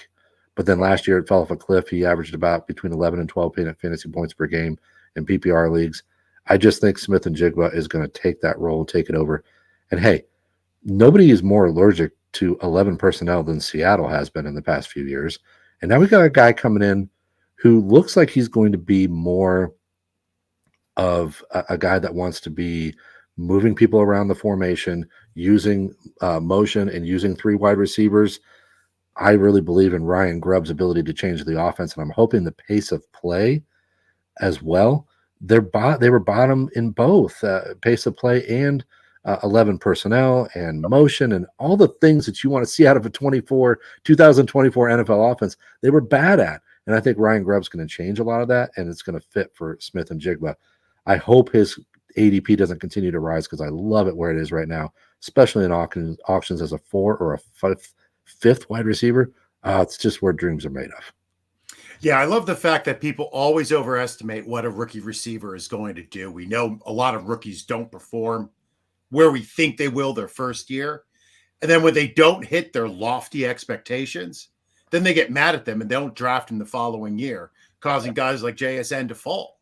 But then last year it fell off a cliff. He averaged about between 11 and 12 fantasy points per game in PPR leagues. I just think Smith-Njigba is going to take that role, take it over. And hey, nobody is more allergic to 11 personnel than Seattle has been in the past few years. And now we got a guy coming in who looks like he's going to be more of a guy that wants to be moving people around the formation, using motion and using 3 wide receivers. I really believe in Ryan Grubb's ability to change the offense, and I'm hoping the pace of play as well. They were bottom in both pace of play and 11 personnel and motion and all the things that you want to see out of a 2024 NFL offense, they were bad at. And I think Ryan Grubb's going to change a lot of that, and it's going to fit for Smith-Njigba. I hope his ADP doesn't continue to rise because I love it where it is right now, especially in auctions as a 4 or a fifth wide receiver. It's just where dreams are made of. Yeah, I love the fact that people always overestimate what a rookie receiver is going to do. We know a lot of rookies don't perform where we think they will their first year. And then when they don't hit their lofty expectations, then they get mad at them and they don't draft him the following year, causing guys like JSN to fall.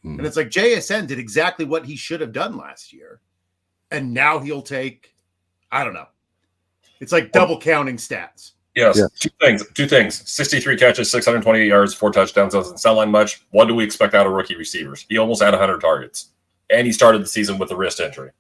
Hmm. And it's like JSN did exactly what he should have done last year. And now he'll take, I don't know. It's like double counting stats. Yes. Yeah. Two things. 63 catches, 628 yards, 4 touchdowns. Doesn't sound like much. What do we expect out of rookie receivers? He almost had 100 targets. And he started the season with a wrist injury.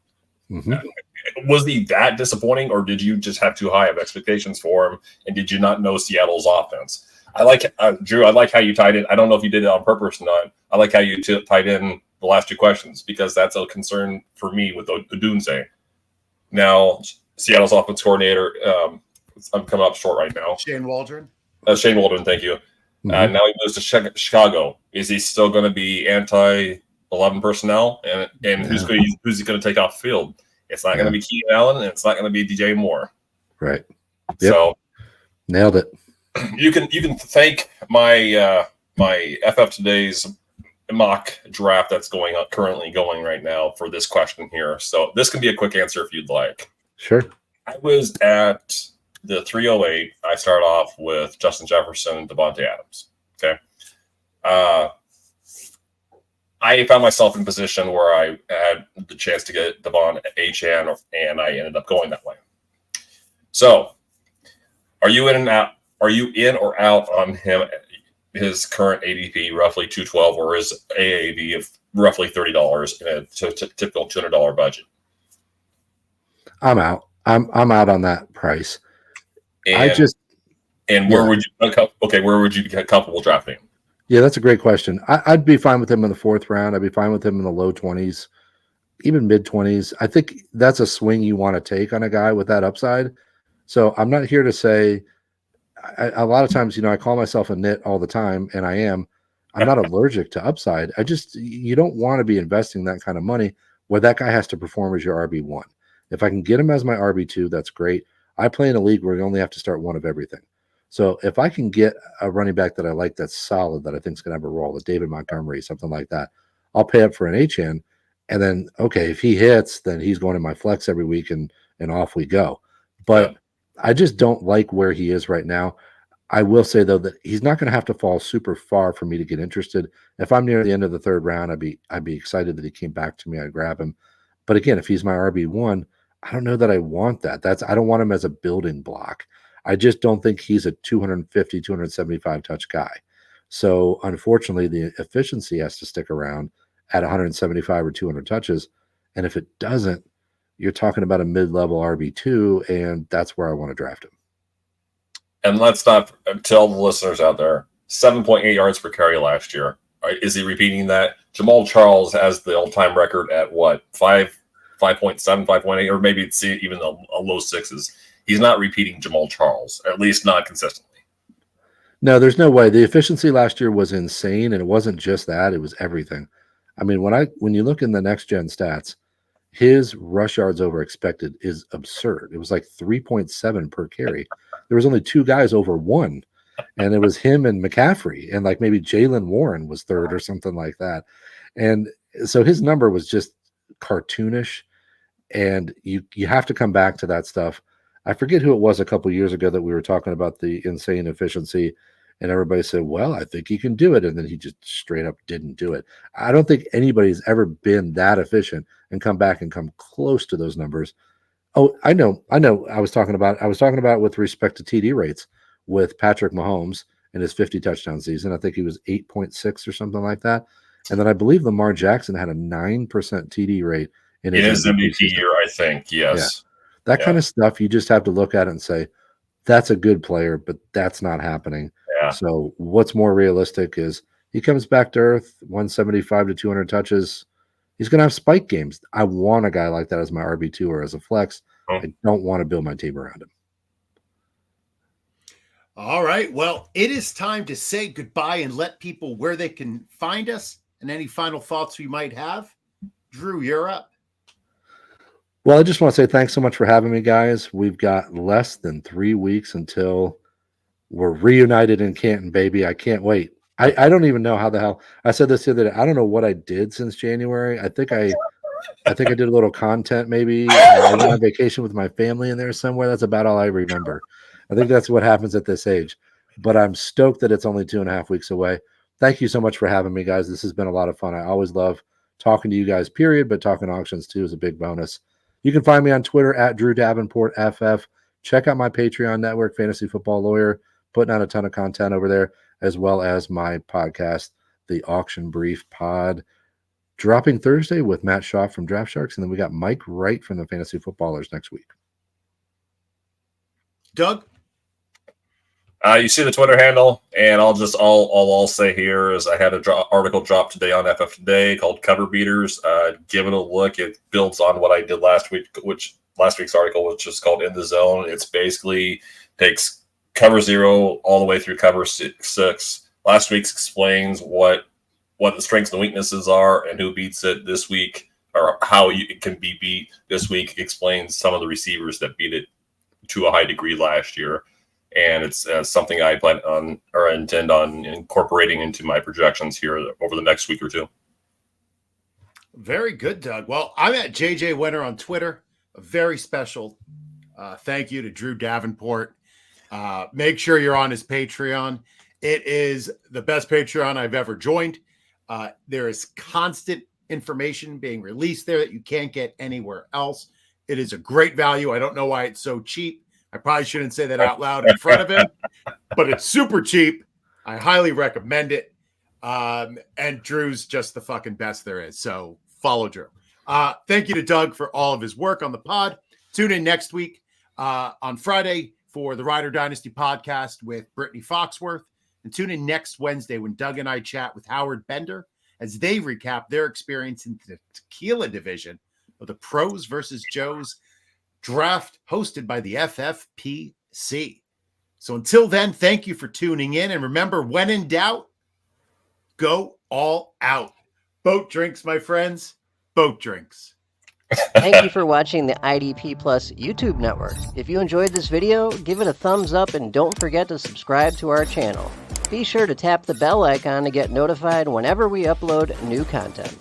Mm-hmm. Was he that disappointing, or did you just have too high of expectations for him? And did you not know Seattle's offense? I like Drew. I like how you tied in. I don't know if you did it on purpose or not. I like how you tied in the last 2 questions because that's a concern for me with Odunze. Now, Seattle's offense coordinator. I'm coming up short right now. Shane Waldron. Shane Waldron, thank you. Mm-hmm. Now he moves to Chicago. Is he still going to be anti-11 personnel? And who's he going to take off the field? It's not going to be Keenan Allen, and it's not going to be DJ Moore. Right. Yep. So nailed it. You can thank my my FF Today's mock draft that's currently going right now for this question here. So this can be a quick answer if you'd like. Sure. I was at the 308. I start off with Justin Jefferson and Devontae Adams. Okay. I found myself in a position where I had the chance to get Devon Achane, and I ended up going that way. So, are you in and out? Are you in or out on him? His current ADP roughly $212, or his AAV of roughly $30 in a typical $200 budget. I'm out. I'm out on that price. And where would you be comfortable drafting? Yeah, that's a great question. I'd be fine with him in the 4th round. I'd be fine with him in the low 20s, even mid 20s. I think that's a swing you want to take on a guy with that upside. So I'm not here to say a lot of times, I call myself a nit all the time, and I am. I'm not allergic to upside. You don't want to be investing that kind of money where that guy has to perform as your RB1. If I can get him as my RB2, that's great. I play in a league where you only have to start one of everything. So if I can get a running back that I like that's solid, that I think is going to have a role, like David Montgomery, something like that, I'll pay up for an Achane. And then, okay, if he hits, then he's going to my flex every week and off we go. But I just don't like where he is right now. I will say, though, that he's not going to have to fall super far for me to get interested. If I'm near the end of the 3rd round, I'd be excited that he came back to me. I'd grab him. But again, if he's my RB1, I don't know that I want that. I don't want him as a building block. I just don't think he's a 250, 275 touch guy. So unfortunately, the efficiency has to stick around at 175 or 200 touches. And if it doesn't, you're talking about a mid-level RB2, and that's where I want to draft him. And let's not tell the listeners out there, 7.8 yards per carry last year. Is he repeating that? Jamal Charles has the all-time record at what? 5.7, 5.8, or maybe it's even a low 6s. He's not repeating Jamal Charles, at least not consistently. No, there's no way. The efficiency last year was insane, and it wasn't just that; it was everything. I mean, when you look in the next gen stats, his rush yards over expected is absurd. It was like 3.7 per carry. There was only 2 guys over 1, and it was him and McCaffrey, and like maybe Jalen Warren was 3rd or something like that. And so his number was just cartoonish, and you have to come back to that stuff. I forget who it was a couple years ago that we were talking about the insane efficiency, and everybody said, well, I think he can do it. And then he just straight up didn't do it. I don't think anybody's ever been that efficient and come back and come close to those numbers. Oh, I know. I was talking about with respect to TD rates with Patrick Mahomes in his 50 touchdown season. I think he was 8.6 or something like that. And then I believe Lamar Jackson had a 9% TD rate in his MVP year, I think. Yes. Yeah. That kind of stuff, you just have to look at it and say, that's a good player, but that's not happening. Yeah. So what's more realistic is he comes back to earth, 175 to 200 touches, He's going to have spike games. I want a guy like that as my RB2 or as a flex. Oh. I don't want to build my team around him. All right. Well, it is time to say goodbye and let people where they can find us and any final thoughts we might have. Drew, you're up. Well, I just want to say thanks so much for having me, guys. We've got less than 3 weeks until we're reunited in Canton, baby. I can't wait. I don't even know how the hell I said this the other day. I don't know what I did since January. I think I did a little content maybe. I went on vacation with my family in there somewhere. That's about all I remember. I think that's what happens at this age. But I'm stoked that it's only 2.5 weeks away. Thank you so much for having me, guys. This has been a lot of fun. I always love talking to you guys, period, but talking auctions too is a big bonus. You can find me on Twitter at Drew Davenport FF. Check out my Patreon network, Fantasy Football Lawyer, putting out a ton of content over there, as well as my podcast, The Auction Brief Pod, dropping Thursday with Matt Shaw from Draft Sharks. And then we got Mike Wright from the Fantasy Footballers next week. Doug? You see the Twitter handle, and I'll say here is I had an article drop today on FF Today called Cover Beaters. Give it a look. It builds on what I did last week, last week's article, which is called In the Zone. It's basically takes cover 0 all the way through cover 6. Last week's explains what the strengths and weaknesses are and who beats it this week, or how it can be beat this week. Explains some of the receivers that beat it to a high degree last year. And it's something I plan on or intend on incorporating into my projections here over the next week or two. Very good, Doug. Well, I'm at JJ Wenner on Twitter. A very special thank you to Drew Davenport. Make sure you're on his Patreon. It is the best Patreon I've ever joined. There is constant information being released there that you can't get anywhere else. It is a great value. I don't know why it's so cheap. I probably shouldn't say that out loud in front of him, but it's super cheap. I highly recommend it. And Drew's just the fucking best there is. So follow Drew. Thank you to Doug for all of his work on the pod. Tune in next week on Friday for the Rider Dynasty podcast with Brittany Foxworth. And tune in next Wednesday when Doug and I chat with Howard Bender as they recap their experience in the tequila division of the Pros versus Joes draft hosted by the FFPC. So until then, thank you for tuning in. And remember, when in doubt, go all out. Boat drinks, my friends. Boat drinks. Thank you for watching the IDP Plus YouTube network. If you enjoyed this video, give it a thumbs up and don't forget to subscribe to our channel. Be sure to tap the bell icon to get notified whenever we upload new content.